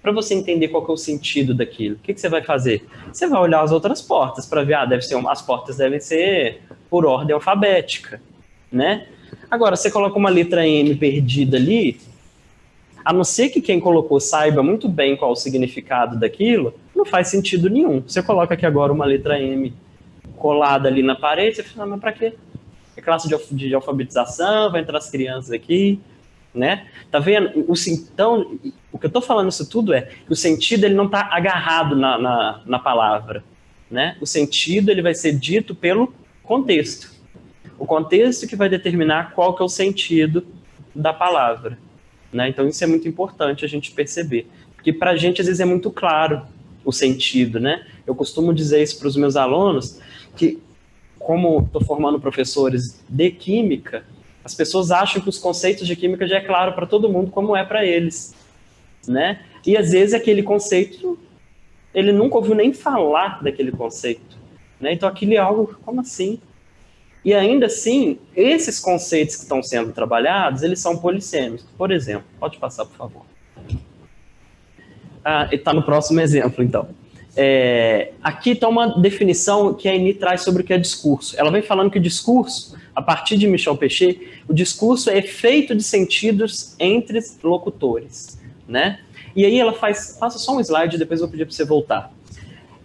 Para você entender qual que é o sentido daquilo, o que você vai fazer? Você vai olhar as outras portas para ver, as portas devem ser por ordem alfabética, né? Agora, você coloca uma letra M perdida ali, a não ser que quem colocou saiba muito bem qual o significado daquilo, não faz sentido nenhum. Você coloca aqui agora uma letra M colada ali na parede, você fala, mas para quê? É classe de alfabetização, vai entrar as crianças aqui, né? Tá vendo? Então, o que eu tô falando isso tudo é que o sentido ele não está agarrado na palavra, né? O sentido ele vai ser dito pelo contexto. O contexto que vai determinar qual que é o sentido da palavra, né? Então isso é muito importante a gente perceber, porque para a gente às vezes é muito claro o sentido, né? Eu costumo dizer isso para os meus alunos, que como estou formando professores de química, as pessoas acham que os conceitos de química já é claro para todo mundo como é para eles, né? E às vezes aquele conceito, ele nunca ouviu nem falar daquele conceito, né? Então aquilo é algo, como assim? E ainda assim, esses conceitos que estão sendo trabalhados, eles são polissêmicos. Por exemplo, pode passar, por favor. Está no próximo exemplo, então. Aqui está uma definição que a Eni traz sobre o que é discurso. Ela vem falando que o discurso, a partir de Michel Pechet, o discurso é efeito de sentidos entre locutores, né? E aí ela passa só um slide, depois eu vou pedir para você voltar.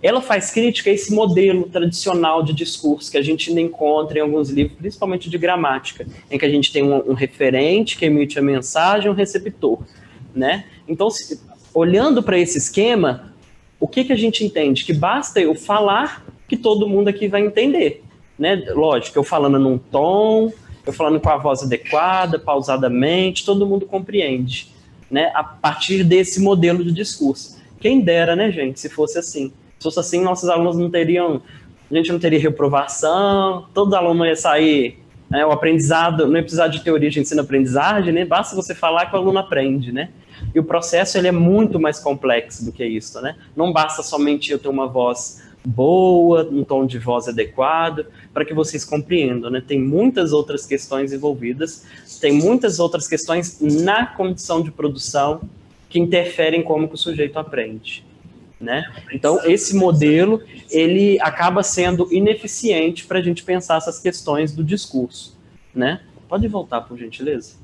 Ela faz crítica a esse modelo tradicional de discurso que a gente ainda encontra em alguns livros, principalmente de gramática, em que a gente tem um referente que emite a mensagem e um receptor, né? Então, olhando para esse esquema, o que a gente entende? Que basta eu falar que todo mundo aqui vai entender, né? Lógico, eu falando num tom, eu falando com a voz adequada, pausadamente, todo mundo compreende, né? A partir desse modelo de discurso. Quem dera, né, gente, se fosse assim. Se fosse assim, nossos alunos não teriam... A gente não teria reprovação, todo aluno ia sair... Né, o aprendizado, não ia precisar de teoria de ensino-aprendizagem, né? Basta você falar que o aluno aprende, né? E o processo ele é muito mais complexo do que isso, né? Não basta somente eu ter uma voz boa, um tom de voz adequado, para que vocês compreendam, né? Tem muitas outras questões envolvidas, tem muitas outras questões na condição de produção que interferem como que o sujeito aprende, né? Então, esse modelo, ele acaba sendo ineficiente para a gente pensar essas questões do discurso, né? Pode voltar, por gentileza?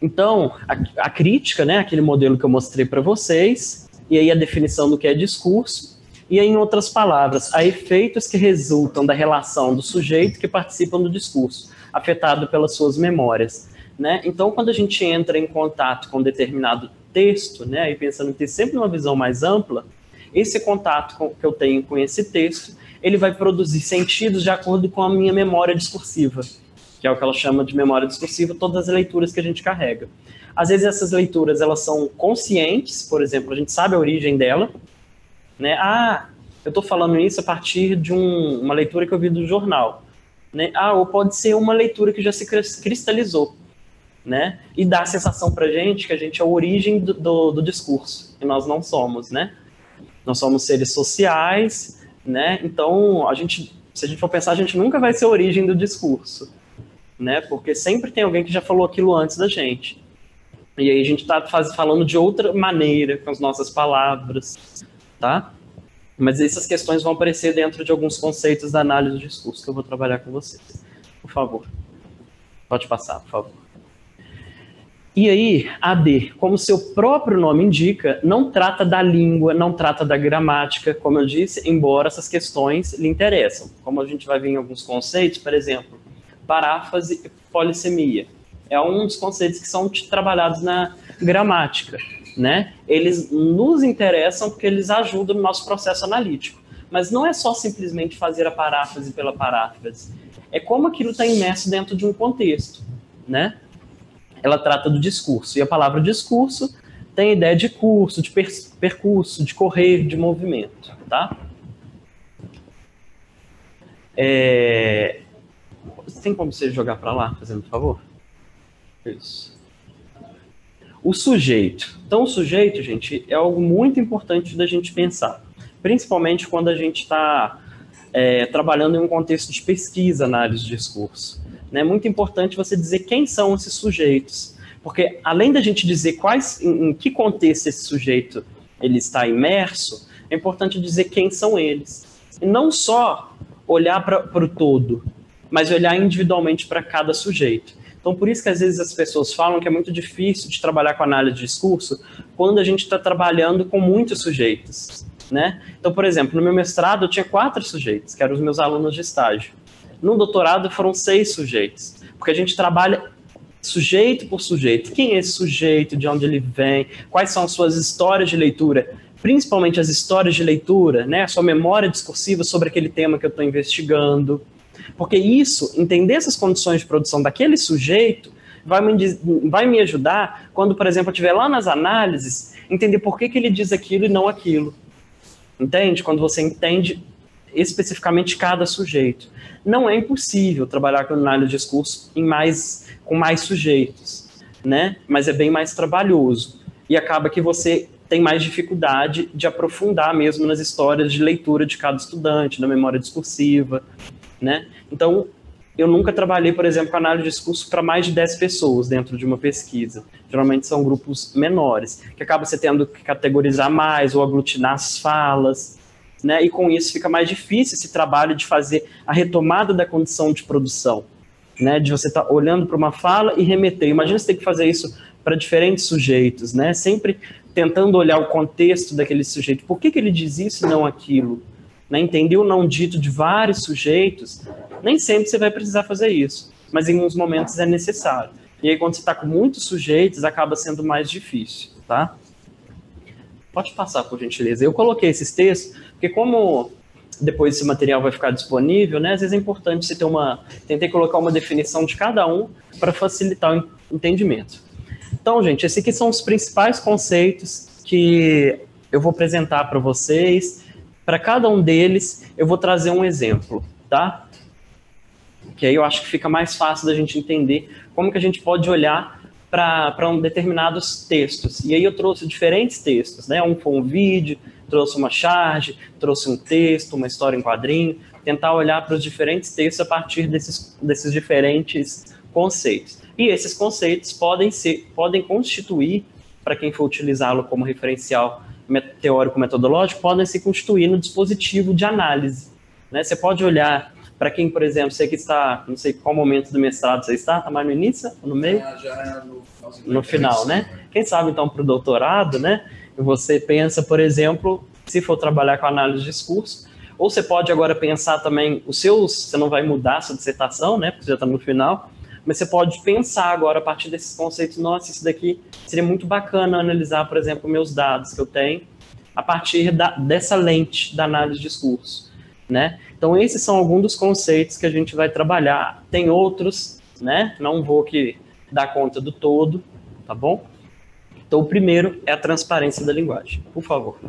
Então, a crítica, né, aquele modelo que eu mostrei para vocês, e aí a definição do que é discurso, e aí, em outras palavras, há efeitos que resultam da relação do sujeito que participam do discurso, afetado pelas suas memórias, né? Então, quando a gente entra em contato com determinado texto, né, e pensando em ter sempre uma visão mais ampla, esse contato que eu tenho com esse texto, ele vai produzir sentidos de acordo com a minha memória discursiva, que é o que ela chama de memória discursiva, todas as leituras que a gente carrega. Às vezes essas leituras, elas são conscientes, por exemplo, a gente sabe a origem dela, né? Eu estou falando isso a partir de uma leitura que eu vi do jornal, né? Ou pode ser uma leitura que já se cristalizou, né? E dá a sensação para a gente que a gente é a origem do discurso, e nós não somos, né? Nós somos seres sociais, né? Então, se a gente for pensar, a gente nunca vai ser a origem do discurso, né? Porque sempre tem alguém que já falou aquilo antes da gente. E aí a gente está falando de outra maneira, com as nossas palavras, tá? Mas essas questões vão aparecer dentro de alguns conceitos da análise do discurso que eu vou trabalhar com vocês. Por favor. Pode passar, por favor. E aí, AD, como seu próprio nome indica, não trata da língua, não trata da gramática, como eu disse, embora essas questões lhe interessam. Como a gente vai ver em alguns conceitos, por exemplo, paráfrase e polissemia. É um dos conceitos que são trabalhados na gramática, né? Eles nos interessam porque eles ajudam no nosso processo analítico. Mas não é só simplesmente fazer a paráfrase pela paráfrase. É como aquilo está imerso dentro de um contexto, né? Ela trata do discurso. E a palavra discurso tem a ideia de curso, de percurso, de correr, de movimento, tá? Tem como você jogar para lá, fazendo um favor? Isso. O sujeito. Então, o sujeito, gente, é algo muito importante da gente pensar. Principalmente quando a gente está trabalhando em um contexto de pesquisa, análise de discurso. É muito importante você dizer quem são esses sujeitos, Porque além da gente dizer em que contexto esse sujeito ele está imerso, é importante dizer quem são eles. E não só olhar para o todo, mas olhar individualmente para cada sujeito. Então, por isso que às vezes as pessoas falam que é muito difícil de trabalhar com análise de discurso quando a gente está trabalhando com muitos sujeitos, né? Então, por exemplo, no meu mestrado eu tinha 4 sujeitos, que eram os meus alunos de estágio. No doutorado foram 6 sujeitos, porque a gente trabalha sujeito por sujeito. Quem é esse sujeito, de onde ele vem, quais são as suas histórias de leitura, principalmente as histórias de leitura, né? A sua memória discursiva sobre aquele tema que eu estou investigando. Porque isso, entender essas condições de produção daquele sujeito, vai me ajudar quando, por exemplo, eu estiver lá nas análises, entender por que ele diz aquilo e não aquilo. Entende? Quando você entende especificamente cada sujeito. Não é impossível trabalhar com análise de discurso com mais sujeitos, né? Mas é bem mais trabalhoso. E acaba que você tem mais dificuldade de aprofundar mesmo nas histórias de leitura de cada estudante, na memória discursiva, né? Então, eu nunca trabalhei, por exemplo, com análise de discurso para mais de 10 pessoas dentro de uma pesquisa. Geralmente são grupos menores, que acaba você tendo que categorizar mais ou aglutinar as falas, né? E com isso fica mais difícil esse trabalho de fazer a retomada da condição de produção, né? De você estar olhando para uma fala e remeter. Imagina você ter que fazer isso para diferentes sujeitos, né? Sempre tentando olhar o contexto daquele sujeito. Por que ele diz isso e não aquilo? Né? Entender o não dito de vários sujeitos, nem sempre você vai precisar fazer isso, mas em alguns momentos é necessário. E aí, quando você está com muitos sujeitos, acaba sendo mais difícil, tá? Pode passar, por gentileza. Eu coloquei esses textos, porque como depois esse material vai ficar disponível, né, às vezes é importante você tentei colocar uma definição de cada um para facilitar o entendimento. Então, gente, esses aqui são os principais conceitos que eu vou apresentar para vocês. Para cada um deles, eu vou trazer um exemplo, tá? Que aí eu acho que fica mais fácil da gente entender como que a gente pode olhar para determinados textos. E aí eu trouxe diferentes textos, né? Um foi um vídeo, trouxe uma charge, trouxe um texto, uma história em quadrinho, tentar olhar para os diferentes textos a partir desses diferentes conceitos. E esses conceitos podem constituir, para quem for utilizá-lo como referencial teórico-metodológico, podem se constituir no dispositivo de análise, né? Você pode olhar para quem, por exemplo, você que está, não sei qual momento do mestrado você está mais no início ou no meio? Já no final, né? Quem sabe, então, para o doutorado, né? Você pensa, por exemplo, se for trabalhar com análise de discurso, ou você pode agora pensar também, você não vai mudar a sua dissertação, né? Porque já está no final, mas você pode pensar agora a partir desses conceitos, nossa, isso daqui seria muito bacana analisar, por exemplo, meus dados que eu tenho a partir dessa lente da análise de discurso, né? Então, esses são alguns dos conceitos que a gente vai trabalhar. Tem outros, né? Não vou aqui dar conta do todo, tá bom? Então, o primeiro é a transparência da linguagem, por favor.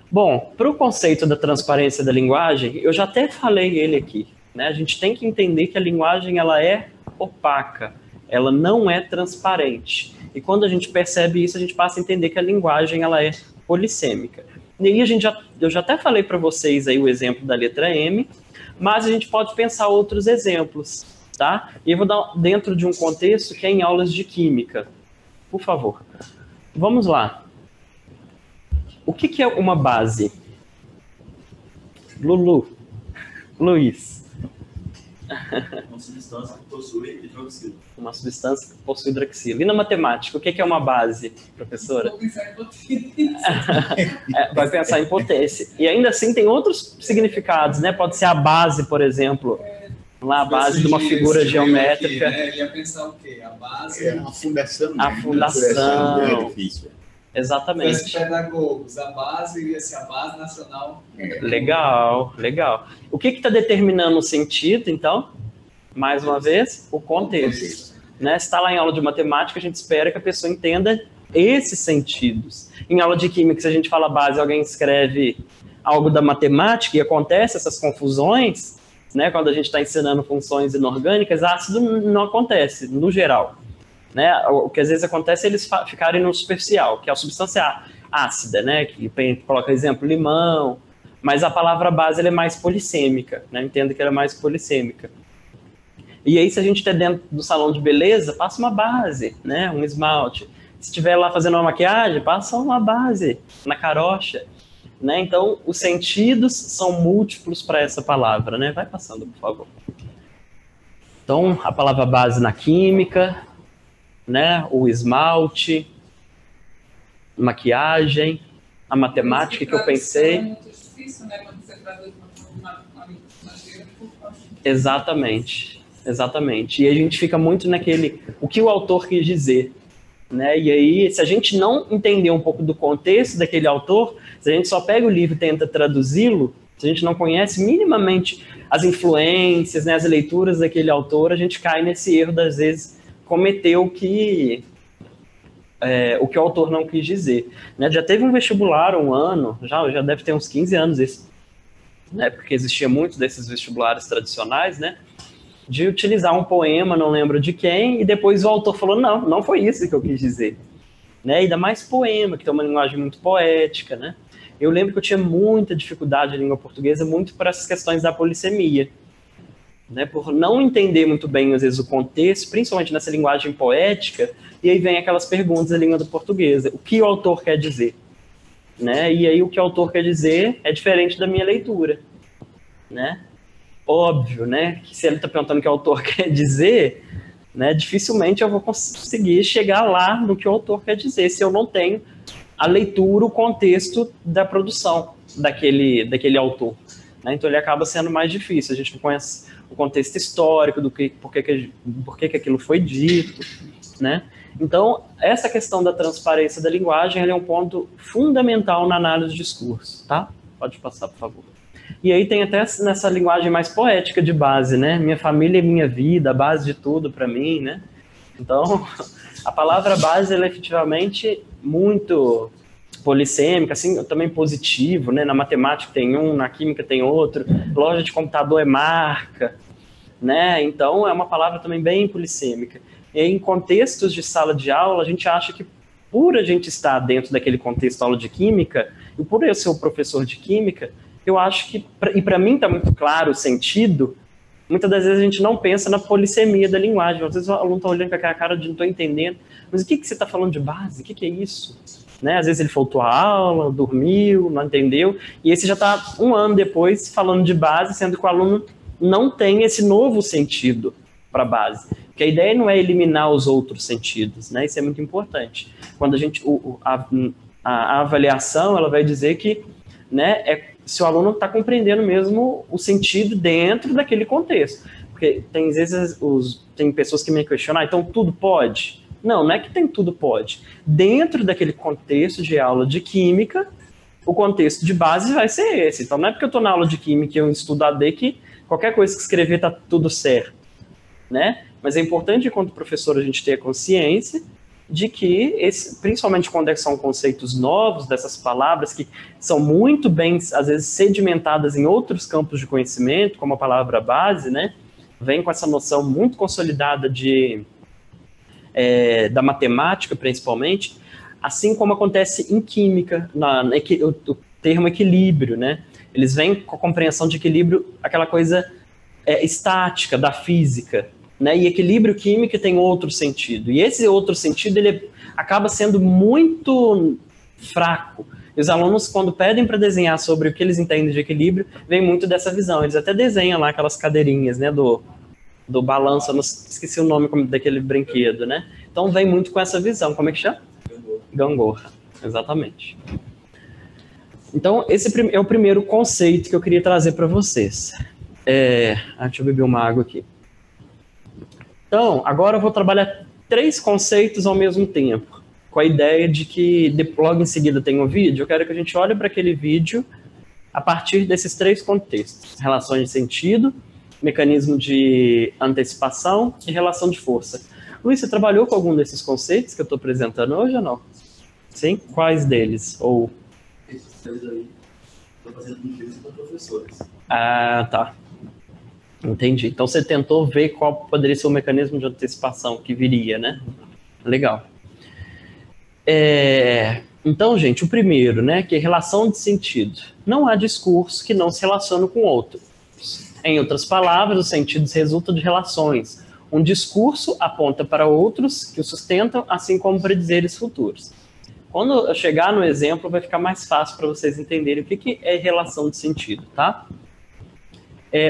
Bom, para o conceito da transparência da linguagem, eu já até falei ele aqui, né? A gente tem que entender que a linguagem ela é opaca, ela não é transparente. E quando a gente percebe isso, a gente passa a entender que a linguagem ela é polissêmica. E aí eu já até falei para vocês aí o exemplo da letra M, mas a gente pode pensar outros exemplos, tá? E eu vou dar dentro de um contexto que é em aulas de química. Por favor. Vamos lá. O que é uma base? Luiz. Uma substância que possui hidroxilo. Uma substância que possui hidroxilo. E na matemática, o que é uma base, professora? Vou pensar em potência. Vai pensar em potência. E ainda assim tem outros significados, né? Pode ser a base, por exemplo. Lá a base de uma figura geométrica. Aqui, né? Ele ia pensar o quê? A base. É uma fundação. A fundação. Do edifício. Exatamente. Para os pedagogos, a base iria ser a base nacional. Legal, legal. O que está determinando o sentido, então? Mais uma vez, o contexto. Né? Se está lá em aula de matemática, a gente espera que a pessoa entenda esses sentidos. Em aula de química, se a gente fala base, alguém escreve algo da matemática e acontece essas confusões, né? Quando a gente está ensinando funções inorgânicas, ácido não acontece, no geral. Né? O que às vezes acontece é eles ficarem no superficial, que é a substância ácida, né? Que coloca exemplo limão, mas a palavra base ela é mais polissêmica, né? Entenda que ela é mais polissêmica. E aí, se a gente estiver dentro do salão de beleza, passa uma base, né? Um esmalte. Se estiver lá fazendo uma maquiagem, passa uma base na carocha, né? Então, os sentidos são múltiplos para essa palavra, né? Vai passando, por favor. Então, a palavra base na química, né? O esmalte, maquiagem, a matemática que eu pensei. É muito difícil, né? Quando você traduz uma Exatamente, exatamente. E a gente fica muito naquele, o que o autor quis dizer, né? E aí, se a gente não entender um pouco do contexto daquele autor, se a gente só pega o livro e tenta traduzi-lo, se a gente não conhece minimamente as influências, né, as leituras daquele autor, a gente cai nesse erro das vezes cometeu o que o autor não quis dizer, né? Já teve um vestibular um ano, já deve ter uns 15 anos isso, né? Porque existia muito desses vestibulares tradicionais, né? De utilizar um poema, não lembro de quem, e depois o autor falou, não foi isso que eu quis dizer, né? Ainda mais poema, que tem uma linguagem muito poética, né? Eu lembro que eu tinha muita dificuldade em língua portuguesa, muito para essas questões da polissemia, né? Por não entender muito bem, às vezes, o contexto, principalmente nessa linguagem poética, e aí vem aquelas perguntas da língua portuguesa, o que o autor quer dizer? Né? E aí o que o autor quer dizer é diferente da minha leitura, né? Óbvio, né, que se ele está perguntando o que o autor quer dizer, né, dificilmente eu vou conseguir chegar lá no que o autor quer dizer, se eu não tenho a leitura, o contexto da produção daquele autor, né? Então ele acaba sendo mais difícil, a gente não conhece o contexto histórico do por que aquilo foi dito, né? Então, essa questão da transparência da linguagem é um ponto fundamental na análise de discurso, tá? Pode passar, por favor. E aí tem até nessa linguagem mais poética de base, né? Minha família é minha vida, a base de tudo para mim, né? Então, a palavra base, ela é efetivamente muito polissêmica, assim, também positivo, né? Na matemática tem um, na química tem outro, loja de computador é marca, né? Então, é uma palavra também bem polissêmica. E em contextos de sala de aula, a gente acha que por a gente estar dentro daquele contexto de aula de química, e por eu ser o professor de química, eu acho que, e para mim está muito claro o sentido, muitas das vezes a gente não pensa na polissemia da linguagem. Às vezes o aluno está olhando com aquela cara de não estou entendendo, mas o que você está falando de base? O que é isso? Né? Às vezes ele faltou a aula, dormiu, não entendeu, e esse já está um ano depois falando de base, sendo que o aluno não tem esse novo sentido para a base. Porque a ideia não é eliminar os outros sentidos, né? Isso é muito importante. Quando a gente, a avaliação, ela vai dizer que, né, se o aluno está compreendendo mesmo o sentido dentro daquele contexto. Porque tem, às vezes, tem pessoas que me questionam, então tudo pode? Não é que tem tudo pode. Dentro daquele contexto de aula de química, o contexto de base vai ser esse. Então não é porque eu estou na aula de química e eu estudo AD que qualquer coisa que escrever está tudo certo, né? Mas é importante, enquanto professor, a gente ter a consciência de que, principalmente quando são conceitos novos, dessas palavras que são muito bem, às vezes, sedimentadas em outros campos de conhecimento, como a palavra base, né? Vem com essa noção muito consolidada da matemática, principalmente, assim como acontece em química, o termo equilíbrio, né? Eles vêm com a compreensão de equilíbrio, aquela coisa estática da física, né? E equilíbrio químico tem outro sentido. E esse outro sentido, ele acaba sendo muito fraco. E os alunos, quando pedem para desenhar sobre o que eles entendem de equilíbrio, vem muito dessa visão. Eles até desenham lá aquelas cadeirinhas, né, do balanço, eu não esqueci o nome daquele brinquedo, né? Então vem muito com essa visão. Como é que chama? Gangorra, exatamente. Então, esse é o primeiro conceito que eu queria trazer para vocês. Deixa eu beber uma água aqui. Então, agora eu vou trabalhar 3 conceitos ao mesmo tempo, com a ideia de que logo em seguida tem um vídeo. Eu quero que a gente olhe para aquele vídeo a partir desses 3 contextos: relações de sentido, mecanismo de antecipação e relação de força. Luiz, você trabalhou com algum desses conceitos que eu estou apresentando hoje ou não? Sim? Quais deles? Ou... Esses 3 aí, estou fazendo entrevista com professores. Ah, tá. Entendi. Então você tentou ver qual poderia ser o mecanismo de antecipação que viria, né? Legal. Então, gente, o primeiro, né, que é relação de sentido. Não há discurso que não se relacione com o outro. outros. Em outras palavras, os sentidos resultam de relações. Um discurso aponta para outros que o sustentam, assim como predizeres futuros. Quando eu chegar no exemplo, vai ficar mais fácil para vocês entenderem o que é relação de sentido, tá?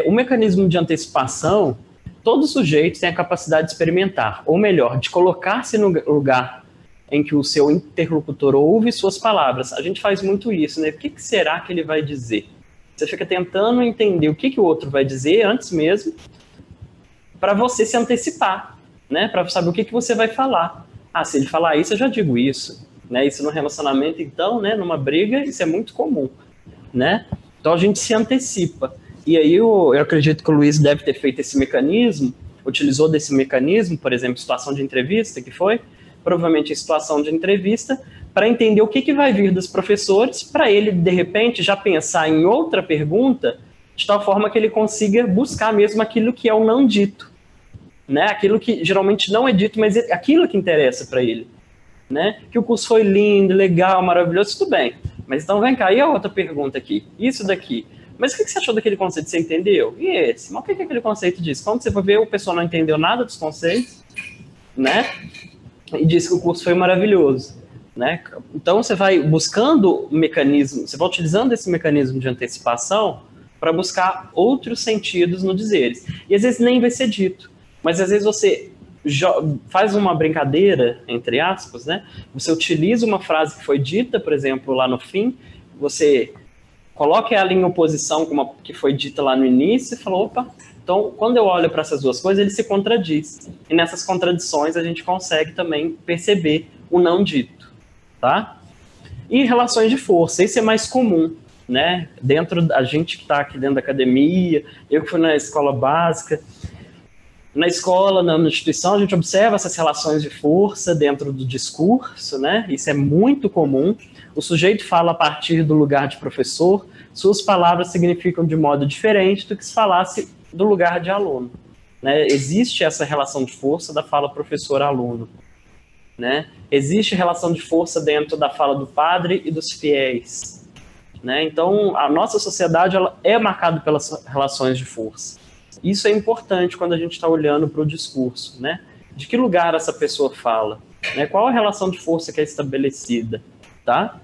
O mecanismo de antecipação, todo sujeito tem a capacidade de experimentar, ou melhor, de colocar-se no lugar em que o seu interlocutor ouve suas palavras. A gente faz muito isso, né? O que será que ele vai dizer? Você fica tentando entender o que o outro vai dizer antes mesmo, para você se antecipar, né? Para saber o que você vai falar. Ah, se ele falar isso, eu já digo isso. Né? Isso no relacionamento, então, né? Numa briga, isso é muito comum. Né? Então, a gente se antecipa. E aí, eu acredito que o Luiz deve ter feito esse mecanismo, utilizou desse mecanismo, por exemplo, situação de entrevista, que foi, provavelmente em situação de entrevista, para entender o que vai vir dos professores, para ele, de repente, já pensar em outra pergunta, de tal forma que ele consiga buscar mesmo aquilo que é o não dito. Né? Aquilo que geralmente não é dito, mas é aquilo que interessa para ele. Né? Que o curso foi lindo, legal, maravilhoso, tudo bem. Mas então vem cá, e a outra pergunta aqui? Isso daqui. Mas o que você achou daquele conceito? Você entendeu? E esse? Mas o que aquele conceito diz? Quando você for ver, o pessoal não entendeu nada dos conceitos, né? E disse que o curso foi maravilhoso. Né? Então você vai buscando mecanismo, você vai utilizando esse mecanismo de antecipação para buscar outros sentidos no dizeres. E às vezes nem vai ser dito, mas às vezes você faz uma brincadeira, entre aspas, né? Você utiliza uma frase que foi dita, por exemplo, lá no fim, você coloca ela em oposição com uma que foi dita lá no início e fala, opa, então quando eu olho para essas duas coisas, ele se contradiz. E nessas contradições a gente consegue também perceber o não dito, tá? E relações de força, isso é mais comum, né? Dentro da gente que está aqui dentro da academia, eu que fui na escola básica, na escola, na instituição, a gente observa essas relações de força dentro do discurso, né? Isso é muito comum. O sujeito fala a partir do lugar de professor, suas palavras significam de modo diferente do que se falasse do lugar de aluno. Né? Existe essa relação de força da fala professor-aluno. Né? Existe relação de força dentro da fala do padre e dos fiéis. Né? Então, a nossa sociedade ela é marcada pelas relações de força. Isso é importante quando a gente está olhando para o discurso, né? De que lugar essa pessoa fala, né? Qual a relação de força que é estabelecida, tá?